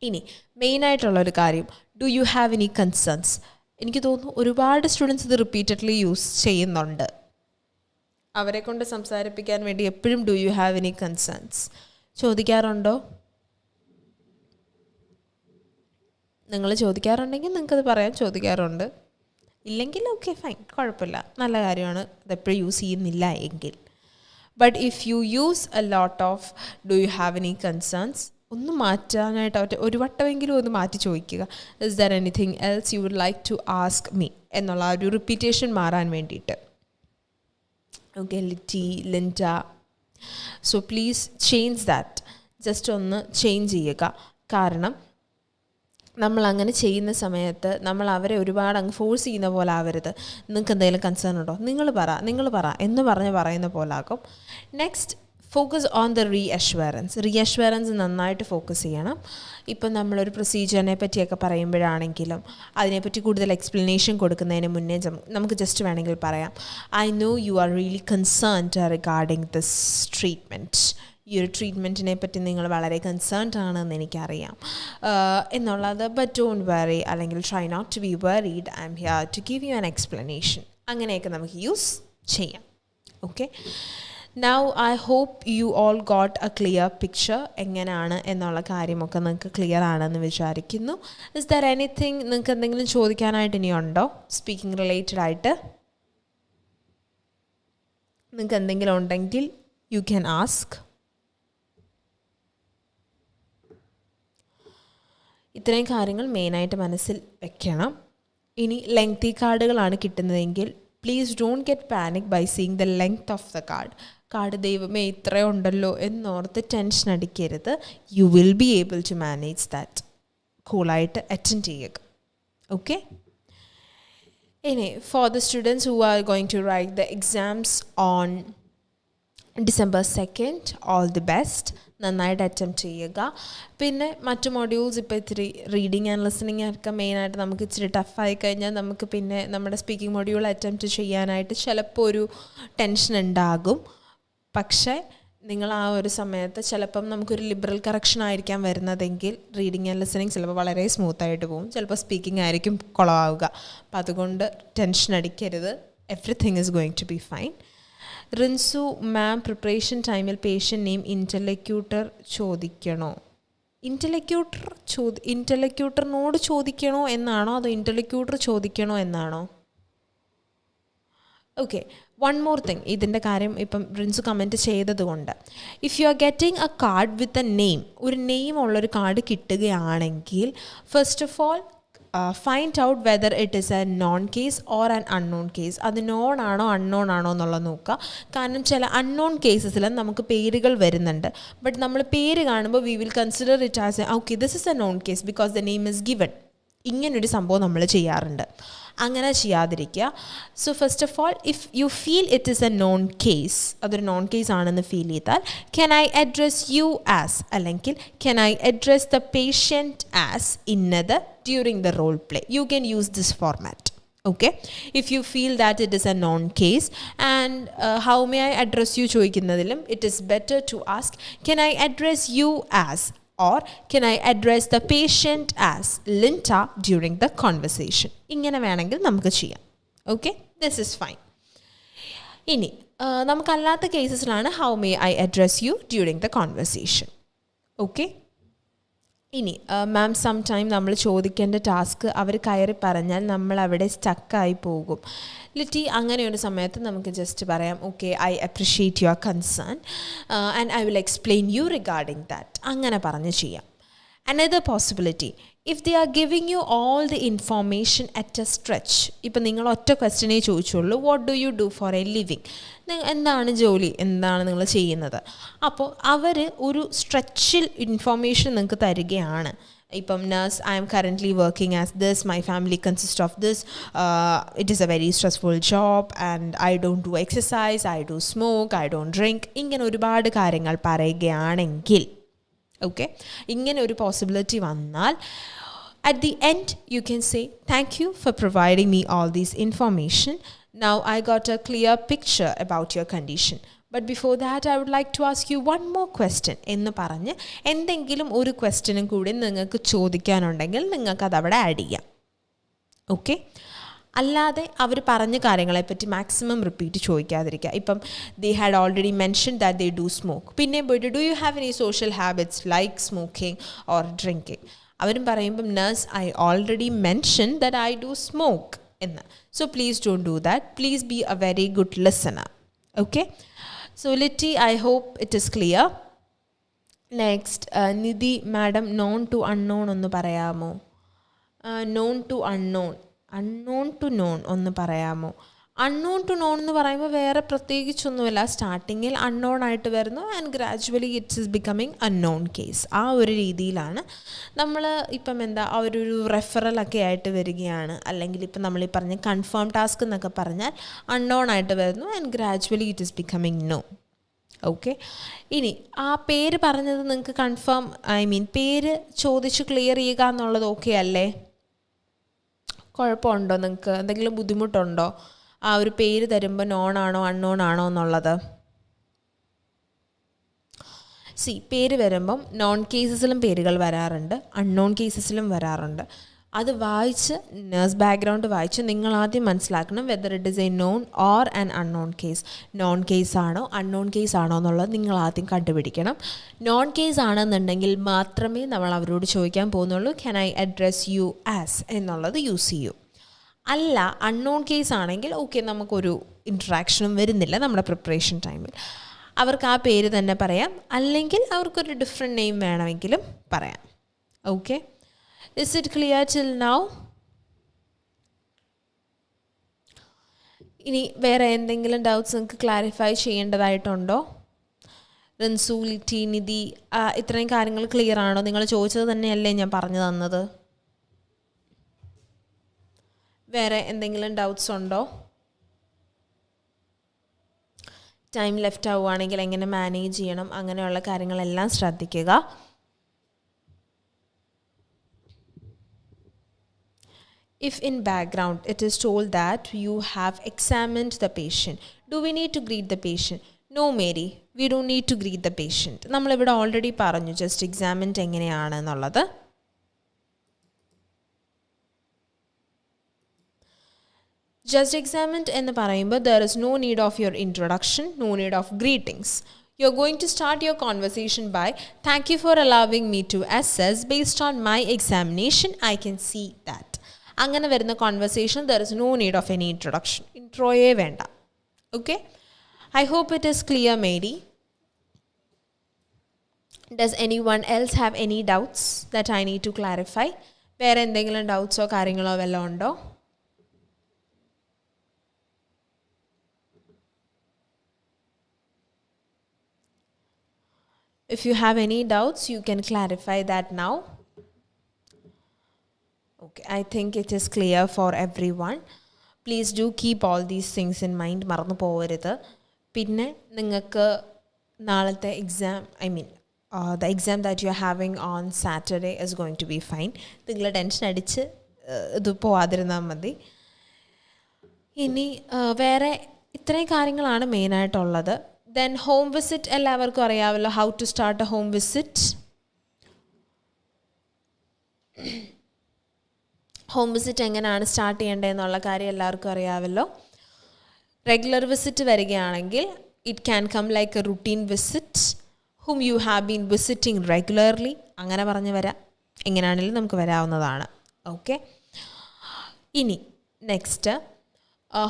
ഇനി മെയിനായിട്ടുള്ളൊരു കാര്യം, do you have any concerns? എനിക്ക് തോന്നുന്നു ഒരുപാട് സ്റ്റുഡൻസ് ഇത് റിപ്പീറ്റഡ്ലി യൂസ് ചെയ്യുന്നുണ്ട്. അവരെ കൊണ്ട് സംസാരിപ്പിക്കാൻ വേണ്ടി എപ്പോഴും do you have any concerns ചോദിക്കാറുണ്ടോ? നിങ്ങൾ ചോദിക്കാറുണ്ടെങ്കിൽ നിങ്ങൾക്കത് പറയാൻ ചോദിക്കാറുണ്ട്. ഇല്ലെങ്കിൽ ഓക്കെ ഫൈൻ, കുഴപ്പമില്ല, നല്ല കാര്യമാണ് അതെപ്പോഴും യൂസ് ചെയ്യുന്നില്ല എങ്കിൽ. But if you use a lot of do you have any concerns, ഒന്ന് മാറ്റാനായിട്ട് ഒരു വട്ടമെങ്കിലും ഒന്ന് മാറ്റി ചോദിക്കുക. Is there anything else you would like to ask me എന്നുള്ള ആ ഒരു റിപ്പീറ്റേഷൻ മാറാൻ വേണ്ടിയിട്ട്. ഓക്കെ, ലിറ്റി, Linda. So please change that. Just ഒന്ന് ചേഞ്ച് ചെയ്യുക. കാരണം നമ്മളങ്ങനെ ചെയ്യുന്ന സമയത്ത് നമ്മൾ അവരെ ഒരുപാട് അങ്ങ് ഫോഴ്സ് ചെയ്യുന്ന പോലെ ആവരുത്. നിങ്ങൾക്ക് എന്തെങ്കിലും കൺസേൺ ഉണ്ടോ, നിങ്ങൾ പറ എന്ന് പറയുന്ന പോലെ ആകും. നെക്സ്റ്റ്, ഫോക്കസ് ഓൺ ദ റീഅഷ്വറൻസ് നന്നായിട്ട് ഫോക്കസ് ചെയ്യണം. ഇപ്പം നമ്മളൊരു പ്രൊസീജിയറിനെ പറ്റിയൊക്കെ പറയുമ്പോഴാണെങ്കിലും അതിനെപ്പറ്റി കൂടുതൽ എക്സ്പ്ലനേഷൻ കൊടുക്കുന്നതിന് മുന്നേ നമുക്ക് ജസ്റ്റ് വേണമെങ്കിൽ പറയാം, I know you are really concerned regarding this treatment. ഈ ഒരു ട്രീറ്റ്മെൻറ്റിനെ പറ്റി നിങ്ങൾ വളരെ കൺസേൺഡ് ആണെന്ന് എനിക്കറിയാം എന്നുള്ളത്. ബട്ട് ഡോണ്ട് വറി, അല്ലെങ്കിൽ try not to be worried, I am here to give you an explanation. അങ്ങനെയൊക്കെ നമുക്ക് യൂസ് ചെയ്യാം. Okay, now I hope you all got a clear picture. എങ്ങനെയാണ് എന്നുള്ള കാര്യമൊക്കെ നിങ്ങൾക്ക് ക്ലിയർ ആണെന്ന് വിചാരിക്കുന്നു. ഇസ് ദർ എനിത്തിങ് നിങ്ങൾക്ക് എന്തെങ്കിലും ചോദിക്കാനായിട്ട് ഇനിയുണ്ടോ സ്പീക്കിംഗ് റിലേറ്റഡ് ആയിട്ട്? നിങ്ങൾക്ക് എന്തെങ്കിലും ഉണ്ടെങ്കിൽ യു ക്യാൻ ആസ്ക്. ഇത്രയും കാര്യങ്ങൾ മെയിനായിട്ട് മനസ്സിൽ വെക്കണം. ഇനി ലെങ്തി കാർഡുകളാണ് കിട്ടുന്നതെങ്കിൽ please don't get panic by seeing the length of the card ദൈവമേ ഇത്രയുണ്ടല്ലോ എന്നോർത്ത് ടെൻഷൻ അടിക്കരുത്. You will be able to manage that. കൂളായിട്ട് അറ്റൻഡ് ചെയ്യുക. ഓക്കെ, ഇനി for the students who are going to write the exams on December 2nd, all the best. നന്നായിട്ട് attempt ചെയ്യുക. പിന്നെ മറ്റു മൊഡ്യൂൾസ് ഇപ്പോൾ ഇത്തിരി റീഡിങ് ആൻഡ് ലിസണിങ് ഒക്കെ മെയിനായിട്ട് നമുക്ക് ഇച്ചിരി ടഫായി കഴിഞ്ഞാൽ നമുക്ക് പിന്നെ നമ്മുടെ സ്പീക്കിംഗ് മൊഡ്യൂൾ അറ്റംപ്റ്റ് ചെയ്യാനായിട്ട് ചിലപ്പോൾ ഒരു ടെൻഷൻ ഉണ്ടാകും. പക്ഷേ നിങ്ങൾ ആ ഒരു സമയത്ത് ചിലപ്പം നമുക്കൊരു ലിബറൽ കറക്ഷൻ ആയിരിക്കാം വരുന്നതെങ്കിൽ റീഡിങ് ആൻഡ് ലിസണിങ് ചിലപ്പോൾ വളരെ സ്മൂത്തായിട്ട് പോകും, ചിലപ്പോൾ സ്പീക്കിംഗ് ആയിരിക്കും കുളമാവുക. അപ്പം അതുകൊണ്ട് ടെൻഷൻ അടിക്കരുത്. Everything is going to be fine. Rinsu ma'am, preparation ടൈമിൽ പേഷ്യൻ്റ് നെയിം ഇൻ്റർലക്യൂട്ടർ ചോദിക്കണോ? ഇൻ്റർലക്യൂട്ടറിനോട് ചോദിക്കണോ എന്നാണോ അതോ ഇൻ്റർലക്യൂട്ടർ ചോദിക്കണോ എന്നാണോ? Okay, one more thing. ഇതിൻ്റെ കാര്യം ഇപ്പം റിൻസു കമൻറ്റ് ചെയ്തതുകൊണ്ട്, if you are getting a card with a name, ഒരു നെയിം ഉള്ളൊരു കാർഡ് കിട്ടുകയാണെങ്കിൽ first of all find out whether it is a known case or an unknown case. അത് known ആണോ unknown ആണോ എന്നുള്ളത് നോക്കുക. കാരണം ചില അൺനോൺ കേസസിൽ നമുക്ക് പേരുകൾ വരുന്നുണ്ട്. ബട്ട് നമ്മൾ പേര് കാണുമ്പോൾ we will consider it as okay this is a known case because the name is given. ഇങ്ങനൊരു സംഭവം നമ്മൾ ചെയ്യാറുണ്ട്. അങ്ങനെ ചെയ്യാതിരിക്കുക. So first of all if you feel it is a known case, അതൊരു നോൺ കേസ് ആണെന്ന് ഫീൽ ചെയ്താൽ can I address you as അല്ലെങ്കിൽ can I address the patient as ഇന്നത് during the role play. You can use this format. Okay, if you feel that it is a non case and how may I address you ചോദിക്കുന്നതിലും it is better to ask can I address you as or can I address the patient as Linta during the conversation. ഇങ്ങനെ വേണമെങ്കിൽ നമുക്ക് ചെയ്യാം. Okay, this is fine. ഇനി നമുക്കല്ലാത്ത കേസസിലാണ് how may I address you during the conversation. Okay, ഇനി മാം sometime നമ്മൾ ചോദിക്കേണ്ട task അവർ കയറി പറഞ്ഞാൽ നമ്മൾ അവിടെ സ്റ്റക്കായി പോകും. ലിറ്റി അങ്ങനെയൊരു സമയത്ത് നമുക്ക് ജസ്റ്റ് പറയാം okay I appreciate your concern and I will explain you regarding that. അങ്ങനെ പറഞ്ഞ് ചെയ്യാം. Another possibility, if they are giving you all the information at a stretch. ഇപ്പം നിങ്ങൾ ഒറ്റ ക്വസ്റ്റ്യനേ ചോദിച്ചുള്ളൂ, what do you do for a living, എന്താണ് ജോലി, എന്താണ് നിങ്ങൾ ചെയ്യുന്നത്. അപ്പോൾ അവർ ഒരു സ്ട്രെച്ചിൽ ഇൻഫോർമേഷൻ നിങ്ങൾക്ക് തരികയാണ്. ഇപ്പം nurse, I M currently working as this, my family consist of this, it is A very stressful job and I don't do exercise, I do smoke, I don't drink, ഇങ്ങനെ ഒരുപാട് കാര്യങ്ങൾ പറയുകയാണെങ്കിൽ ഓക്കെ, ഇങ്ങനെ ഒരു possibility വന്നാൽ at the end you can say thank you for providing me all this information. Now I got a clear picture about your condition. But before that I would like to ask you one more question എന്ന് പറഞ്ഞ് എന്തെങ്കിലും ഒരു ക്വസ്റ്റ്യനും കൂടി നിങ്ങൾക്ക് ചോദിക്കാനുണ്ടെങ്കിൽ നിങ്ങൾക്ക് അതവിടെ add ചെയ്യാം. ഓക്കെ, അല്ലാതെ അവർ പറഞ്ഞ കാര്യങ്ങളെപ്പറ്റി മാക്സിമം റിപ്പീറ്റ് ചോദിക്കാതിരിക്കുക. ഇപ്പം they had already mention that they do smoke, പിന്നെ പോയിട്ട് do you have any social habits like smoking or drinking. അവരും പറയുമ്പം nurse I already mention that I do smoke എന്ന്. So please don't do that. Please be a very good listener. Okay, so Litty I hope it is clear. Next Nidhi madam, known to unknown ഒന്ന് പറയാമോ? Known to unknown, unknown to known ഒന്ന് പറയാമോ? Unknown to non എന്ന് പറയുമ്പോൾ വേറെ പ്രത്യേകിച്ചൊന്നുമില്ല. സ്റ്റാർട്ടിങ്ങിൽ unknown ആയിട്ട് വരുന്നു and gradually it's is becoming unknown case. ആ ഒരു രീതിയിലാണ് നമ്മൾ ഇപ്പം എന്താ ആ ഒരു റെഫറലൊക്കെ ആയിട്ട് വരികയാണ്. അല്ലെങ്കിൽ ഇപ്പം നമ്മൾ ഈ പറഞ്ഞ കൺഫേം ടാസ്ക് എന്നൊക്കെ പറഞ്ഞാൽ അൺനോൺ ആയിട്ട് വരുന്നു and gradually it is becoming known. Okay, ഇനി ആ പേര് പറഞ്ഞത് നിങ്ങൾക്ക് കൺഫേം, ഐ മീൻ പേര് ചോദിച്ച് ക്ലിയർ ചെയ്യുക എന്നുള്ളത് ഓക്കെ അല്ലേ? കുഴപ്പമുണ്ടോ? നിങ്ങൾക്ക് എന്തെങ്കിലും ബുദ്ധിമുട്ടുണ്ടോ ആ ഒരു പേര് തരുമ്പോൾ നോൺ ആണോ അൺനോൺ ആണോ എന്നുള്ളത്? സി പേര് വരുമ്പം നോൺ കേസസിലും പേരുകൾ വരാറുണ്ട്, അൺനോൺ കേസസിലും വരാറുണ്ട്. അത് വായിച്ച് നേഴ്സ് ബാക്ക്ഗ്രൗണ്ട് വായിച്ച് നിങ്ങൾ ആദ്യം മനസ്സിലാക്കണം whether it is a non or an unknown case. Non case ആണോ അൺനോൺ കേസ് ആണോ എന്നുള്ളത് നിങ്ങൾ ആദ്യം കണ്ടുപിടിക്കണം. നോൺ കേസ് ആണെന്നുണ്ടെങ്കിൽ മാത്രമേ നമ്മൾ അവരോട് ചോദിക്കാൻ പോകുന്നുള്ളൂ can I address you as എന്നുള്ളത് യൂസ് ചെയ്യൂ. അല്ല അൺനോൺ കേസ് ആണെങ്കിൽ ഓക്കെ, നമുക്കൊരു ഇൻട്രാക്ഷനും വരുന്നില്ല നമ്മുടെ പ്രിപ്പറേഷൻ ടൈമിൽ. അവർക്ക് ആ പേര് തന്നെ പറയാം, അല്ലെങ്കിൽ അവർക്കൊരു ഡിഫറെൻറ്റ് നെയിം വേണമെങ്കിലും പറയാം. Okay, is it clear till now? ഇനി വേറെ എന്തെങ്കിലും ഡൗട്ട്സ് നിങ്ങൾക്ക് ക്ലാരിഫൈ ചെയ്യേണ്ടതായിട്ടുണ്ടോ? റിൻസു, ലിറ്റി, നിധി, ഇത്രയും കാര്യങ്ങൾ ക്ലിയർ ആണോ? നിങ്ങൾ ചോദിച്ചത് തന്നെയല്ലേ ഞാൻ പറഞ്ഞു തന്നത്? വേറെ എന്തെങ്കിലും ഡൗട്ട്സ് ഉണ്ടോ? ടൈം ലെഫ്റ്റ് ആവുകയാണെങ്കിൽ എങ്ങനെ മാനേജ് ചെയ്യണം, അങ്ങനെയുള്ള കാര്യങ്ങളെല്ലാം ശ്രദ്ധിക്കുക. If in background it is told that you have examined the patient, do we need to greet the patient? No Mary, we don't need to greet the patient. നമ്മളിവിടെ already പറഞ്ഞു just examined എങ്ങനെയാണ് എന്നുള്ളത്. Just examined എന്ന് പറയുമ്പോൾ there is no need of your introduction, no need of greetings. You're going to start your conversation by thank you for allowing me to assess based on my examination. I can see that. അങ്ങനെ വരുന്ന conversation there is no need of any introduction. ഇൻട്രോയേ വേണ്ട. Okay? I hope it is clear, Mary. Does anyone else have any doubts that I need to clarify? വേറെ എന്തെങ്കിലും ഡൗട്ട്സോ കാര്യങ്ങളോ വല്ലതും ഉണ്ടോ? If you have any doubts, you can clarify that now. Okay, I think it is clear for everyone. Please do keep all these things in mind. മറന്നു പോകരുത്. പിന്നെ നിങ്ങൾക്ക് നാളത്തെ exam, the exam that you are having on Saturday is going to be fine. നിങ്ങൾ tension അടിച്ച് ഇത് പോവാതിരുന്നാൽ മതി. ഇനി വേറെ ഇത്രയും കാര്യങ്ങളാണ് മെയിനായിട്ടുള്ളത്. Then home visit എല്ലാവർക്കും അറിയാമല്ലോ. How to start a home visit. Home visit എങ്ങനെയാണ് സ്റ്റാർട്ട് ചെയ്യേണ്ടതെന്നുള്ള കാര്യം എല്ലാവർക്കും അറിയാമല്ലോ. റെഗുലർ വിസിറ്റ് വരികയാണെങ്കിൽ it can come like a routine visit whom you have been visiting regularly. അങ്ങനെ പറഞ്ഞ് വരാം, എങ്ങനെയാണെങ്കിലും നമുക്ക് വരാവുന്നതാണ്. ഓക്കെ, ഇനി നെക്സ്റ്റ്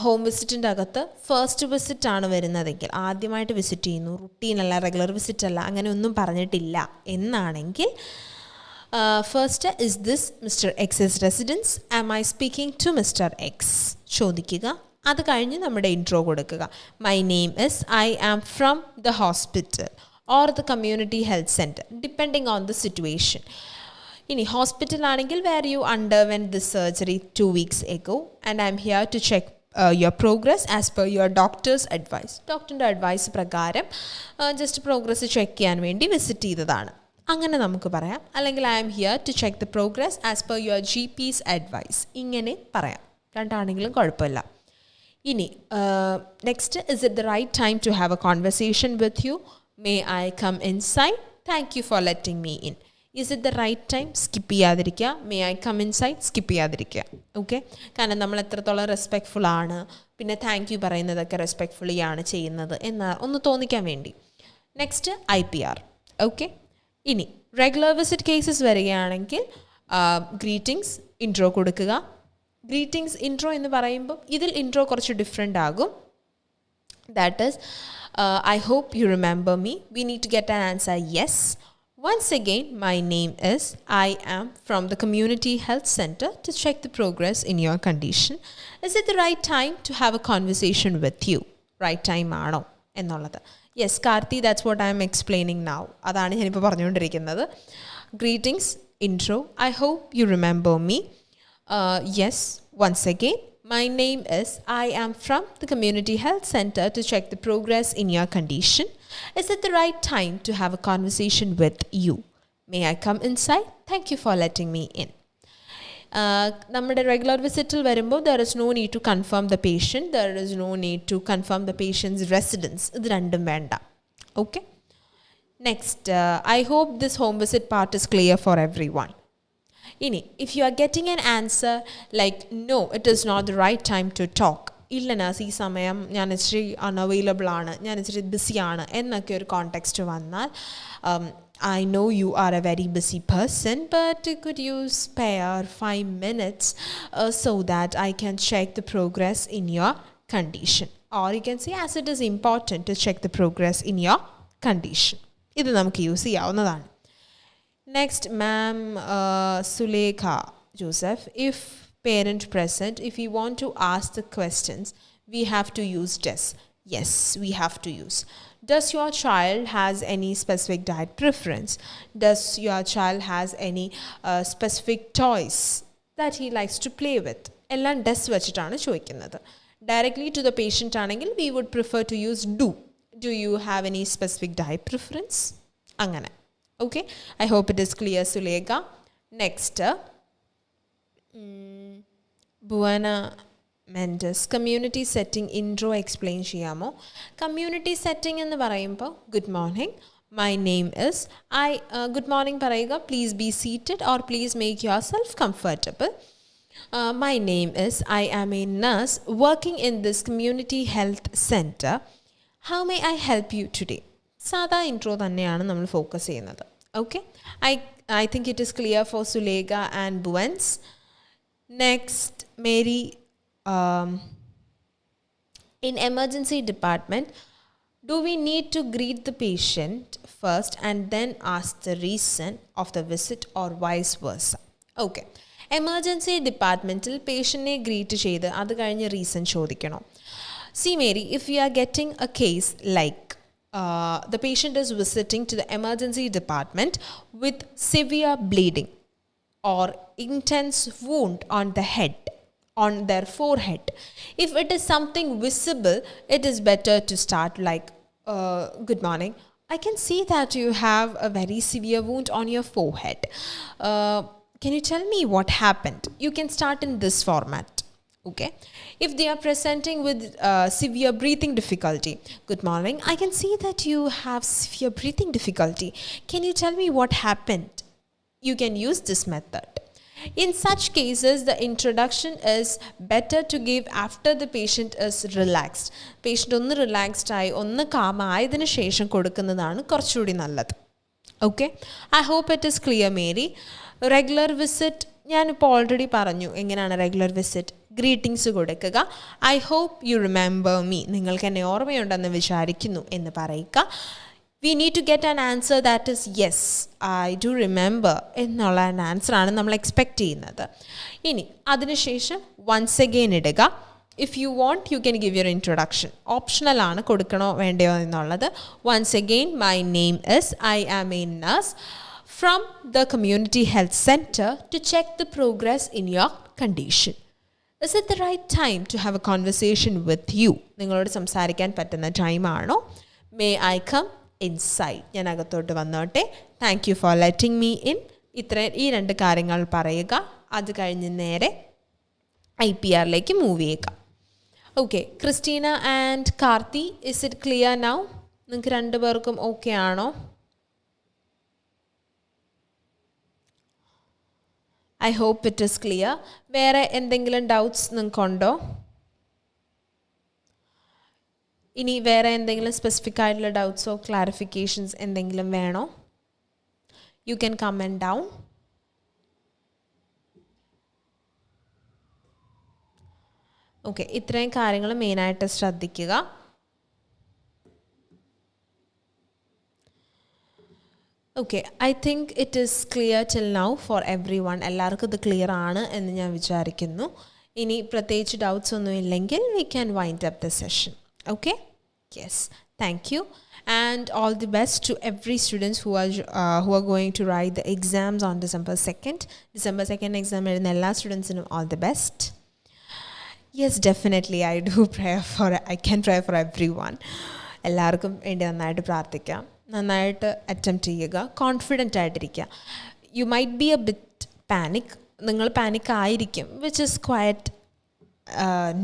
ഹോം വിസിറ്റിൻ്റെ അകത്ത് ഫസ്റ്റ് വിസിറ്റ് ആണ് വരുന്നതെങ്കിൽ, ആദ്യമായിട്ട് വിസിറ്റ് ചെയ്യുന്നു, റുട്ടീനല്ല, റെഗുലർ വിസിറ്റ് അല്ല, അങ്ങനെ ഒന്നും പറഞ്ഞിട്ടില്ല എന്നാണെങ്കിൽ first is this Mister X residence, am I speaking to Mister X ചോദിക്കുക. അത് കഴിഞ്ഞ് നമ്മുടെ ഇൻട്രോ കൊടുക്കുക. My name is, I am from the hospital or the community health centre depending on the situation. ഇനി ഹോസ്പിറ്റലാണെങ്കിൽ where you underwent this surgery 2 weeks ago and I am here to check your progress as per your doctor's advice. ഡോക്ടറിൻ്റെ advice പ്രകാരം just progress check ചെയ്യാൻ വേണ്ടി visit ചെയ്തതാണ്, അങ്ങനെ നമുക്ക് പറയാം. അല്ലെങ്കിൽ I am here to check the progress as per your GP's advice, ഇങ്ങനെ പറയാം. രണ്ടാണെങ്കിലും കുഴപ്പമില്ല. ഇനി next, is it the right time to have a conversation with you? May I come inside? Thank you for letting me in. Is it the right time? Skip ചെയ്യാതിരിക്കുക. May I come inside? Skip ചെയ്യാതിരിക്കുക. Okay, കാരണം നമ്മൾ എത്രത്തോളം respectful ആണ്, പിന്നെ thank you പറയുന്നതൊക്കെ respectfully ആണ് ചെയ്യുന്നത് എന്ന് ഒന്ന് തോന്നിക്കാൻ വേണ്ടി. Next IPR. ഓക്കെ, ഇനി റെഗുലർ വിസിറ്റ് കേസസ് വരികയാണെങ്കിൽ ഗ്രീറ്റിംഗ്സ്, ഇൻട്രോ കൊടുക്കുക. ഗ്രീറ്റിംഗ്സ്, ഇൻട്രോ എന്ന് പറയുമ്പോൾ ഇതിൽ ഇൻട്രോ കുറച്ച് ഡിഫറെൻ്റ് ആകും. That is I hope you remember me. We need to get an answer yes. Once again, my name is, I am from the community health center to check the progress in your condition. Is it the right time to have a conversation with you? Right time ആണോ എന്നുള്ളത്. Yes, Karthi, that's what I am explaining now. അതാണ് ഞാനിപ്പോൾ പറഞ്ഞുകൊണ്ടിരിക്കുന്നത്. Greetings, intro. I hope you remember me. Yes, once again, my name is, I am from the community health center to check the progress in your condition. Is it the right time to have a conversation with you? May I come inside? Thank you for letting me in. നമ്മുടെ regular വിസിറ്റിൽ വരുമ്പോൾ there is no need to confirm the patient, there is no need to confirm the patient's residence. ഇത് രണ്ടും വേണ്ട. Okay, Next, I hope this home visit part is clear for everyone. If you are getting an answer like, no, it is not the right time to talk, ഇല്ല നാസ് ഈ സമയം ഞാൻ ഇച്ചിരി unavailable ആണ്, ഞാൻ ഇച്ചിരി ബിസിയാണ് എന്നൊക്കെ ഒരു കോണ്ടെക്സ്റ്റ് വന്നാൽ, I know you are a very busy person, but could you spare 5 minutes so that I can check the progress in your condition? Or you can say, as it is important to check the progress in your condition. ഇത് നമുക്ക് use ചെയ്യാവുന്നതാണ്. Next, ma'am, Sulekha Joseph, if parent present, if we want to ask the questions, we have to use DEC. Yes, we have to use. Does your child has any specific diet preference? Does your child has any specific toys that he likes to play with? എല്ലാം DEC വെച്ചിട്ടാണ് ചോദിക്കുന്നത്. Directly to the patient ആണെങ്കിൽ we would prefer to use do. Do you have any specific diet preference? അങ്ങനെ. Okay, I hope it is clear, Sulega. Next, Buana Mendes, community setting intro explain cheyamo. Community setting ennu parayumbo, good morning, my name is good morning parayuga, please be seated or please make yourself comfortable. My name is, I am a nurse working in this community health center. How may I help you today? സാധാ intro തന്നെയാണ് നമ്മൾ focus ചെയ്യുന്നത്. Okay, I think it is clear for Sulega and Buens. Next, Mary, in emergency department, do we need to greet the patient first and then ask the reason of the visit or vice versa? Okay, emergency departmental patientനെ greet ചെയ്ത് അത് കഴിഞ്ഞ് reason ചോദിക്കണം. See Mary, if we are getting a case like the patient is visiting to the emergency department with severe bleeding or intense wound on the head, on their forehead, if it is something visible, it is better to start like, good morning, I can see that you have a very severe wound on your forehead. Can you tell me what happened? You can start in this format. Okay, if they are presenting with severe breathing difficulty, good morning, I can see that you have severe breathing difficulty, can you tell me what happened? You can use this method. In such cases, the introduction is better to give after the patient is relaxed. Patient ഒന്ന് relaxed ആയി ഒന്ന് calm ആയതിനു ശേഷം കൊടുക്കുന്നതാണ് കുറച്ചുകൂടി നല്ലത്. Okay, I hope it is clear, Mary. Regular visit, ഞാനിപ്പോൾ already പറഞ്ഞു എങ്ങനെയാണ് റെഗുലർ വിസിറ്റ്. ഗ്രീറ്റിംഗ്സ് കൊടുക്കുക. I hope you remember me, നിങ്ങൾക്ക് എന്നെ ഓർമ്മയുണ്ടെന്ന് വിചാരിക്കുന്നു എന്ന് പറയുക. We need to get an answer that is yes, I do remember എന്നുള്ള ആൻ ആൻസറാണ് നമ്മൾ എക്സ്പെക്റ്റ് ചെയ്യുന്നത്. ഇനി അതിനുശേഷം വൺസ് അഗെയിൻ ഇടുക. If you want you can give your introduction. ഓപ്ഷണലാണ് കൊടുക്കണോ വേണ്ടയോ എന്നുള്ളത്. Once again, my name is, I am a nurse from the community health center to check the progress in your condition. Is it the right time to have a conversation with you? നിങ്ങളോട് സംസാരിക്കാൻ പറ്റുന്ന ടൈമാണോ? May I come inside? ഞാൻ അകത്തോട്ട് വന്നോട്ടെ. Thank you for letting me in. ഈ രണ്ട് കാര്യങ്ങൾ പറയുക. അത് കഴിഞ്ഞ് നേരെ IPRലേക്ക് മൂവ് ചെയ്യുക. Okay, Christina and Karthi, is it clear now? നിങ്ങൾക്ക് രണ്ടുപേർക്കും ഓക്കെ ആണോ? I hope it is clear. വേറെ എന്തെങ്കിലും ഡൗട്ട്സ് നിങ്ങൾക്കുണ്ടോ? ഇനി വേറെ എന്തെങ്കിലും സ്പെസിഫിക് ആയിട്ടുള്ള ഡൗട്ട്സോ ക്ലാരിഫിക്കേഷൻസ് എന്തെങ്കിലും വേണോ? You can comment down. Okay, ഇത്രയും കാര്യങ്ങൾ മെയിനായിട്ട് ശ്രദ്ധിക്കുക. Okay, I think it is clear till now for everyone. എല്ലാവർക്കും ഇത് ക്ലിയർ ആണ് എന്ന് ഞാൻ വിചാരിക്കുന്നു. ഇനി പ്രത്യേകിച്ച് ഡൗട്ട്സ് ഒന്നും ഇല്ലെങ്കിൽ we can wind up the session. Okay? Yes. Thank you. And all the best to every students who are going to write the exams on December 2nd. December 2nd exam എഴുതുന്ന എല്ലാ സ്റ്റുഡൻസിനും all the best. Yes, definitely I can pray for everyone. എല്ലാവർക്കും വേണ്ടി നന്നായിട്ട് പ്രാർത്ഥിക്കാം. നന്നായിട്ട് attempt ചെയ്യുക. Confident ആയിട്ടിരിക്കുക. You might be A bit panic. നിങ്ങൾ പാനിക് ആയിരിക്കും, which is quiet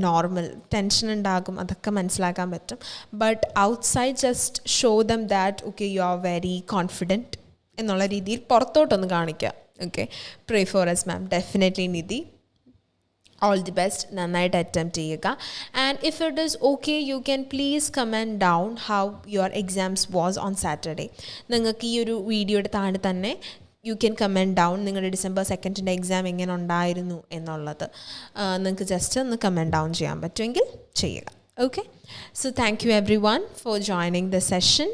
normal tension ഉണ്ടാകും അതൊക്കെ മനസ്സിലാക്കാൻ പറ്റും but outside just show them that okay you are very confident എന്നുള്ള രീതിയിൽ പുറത്തോട്ടൊന്ന് കാണിക്കുക okay pray for yes ma'am definitely Nidhi all the best നന്നായിട്ട് അറ്റംപ്റ്റ് ചെയ്യുക and if it is okay you can please comment down how your exams was on Saturday നിങ്ങൾക്ക് ഈ ഒരു വീഡിയോയുടെ താഴെ തന്നെ യു ക്യാൻ കമൻറ്റ് ഡൗൺ നിങ്ങളുടെ December 2 exam എങ്ങനെ ഉണ്ടായിരുന്നു എന്നുള്ളത് നിങ്ങൾക്ക് ജസ്റ്റ് ഒന്ന് കമൻറ്റ് ഡൗൺ ചെയ്യാൻ പറ്റുമെങ്കിൽ ചെയ്യുക okay so thank you every one for joining the session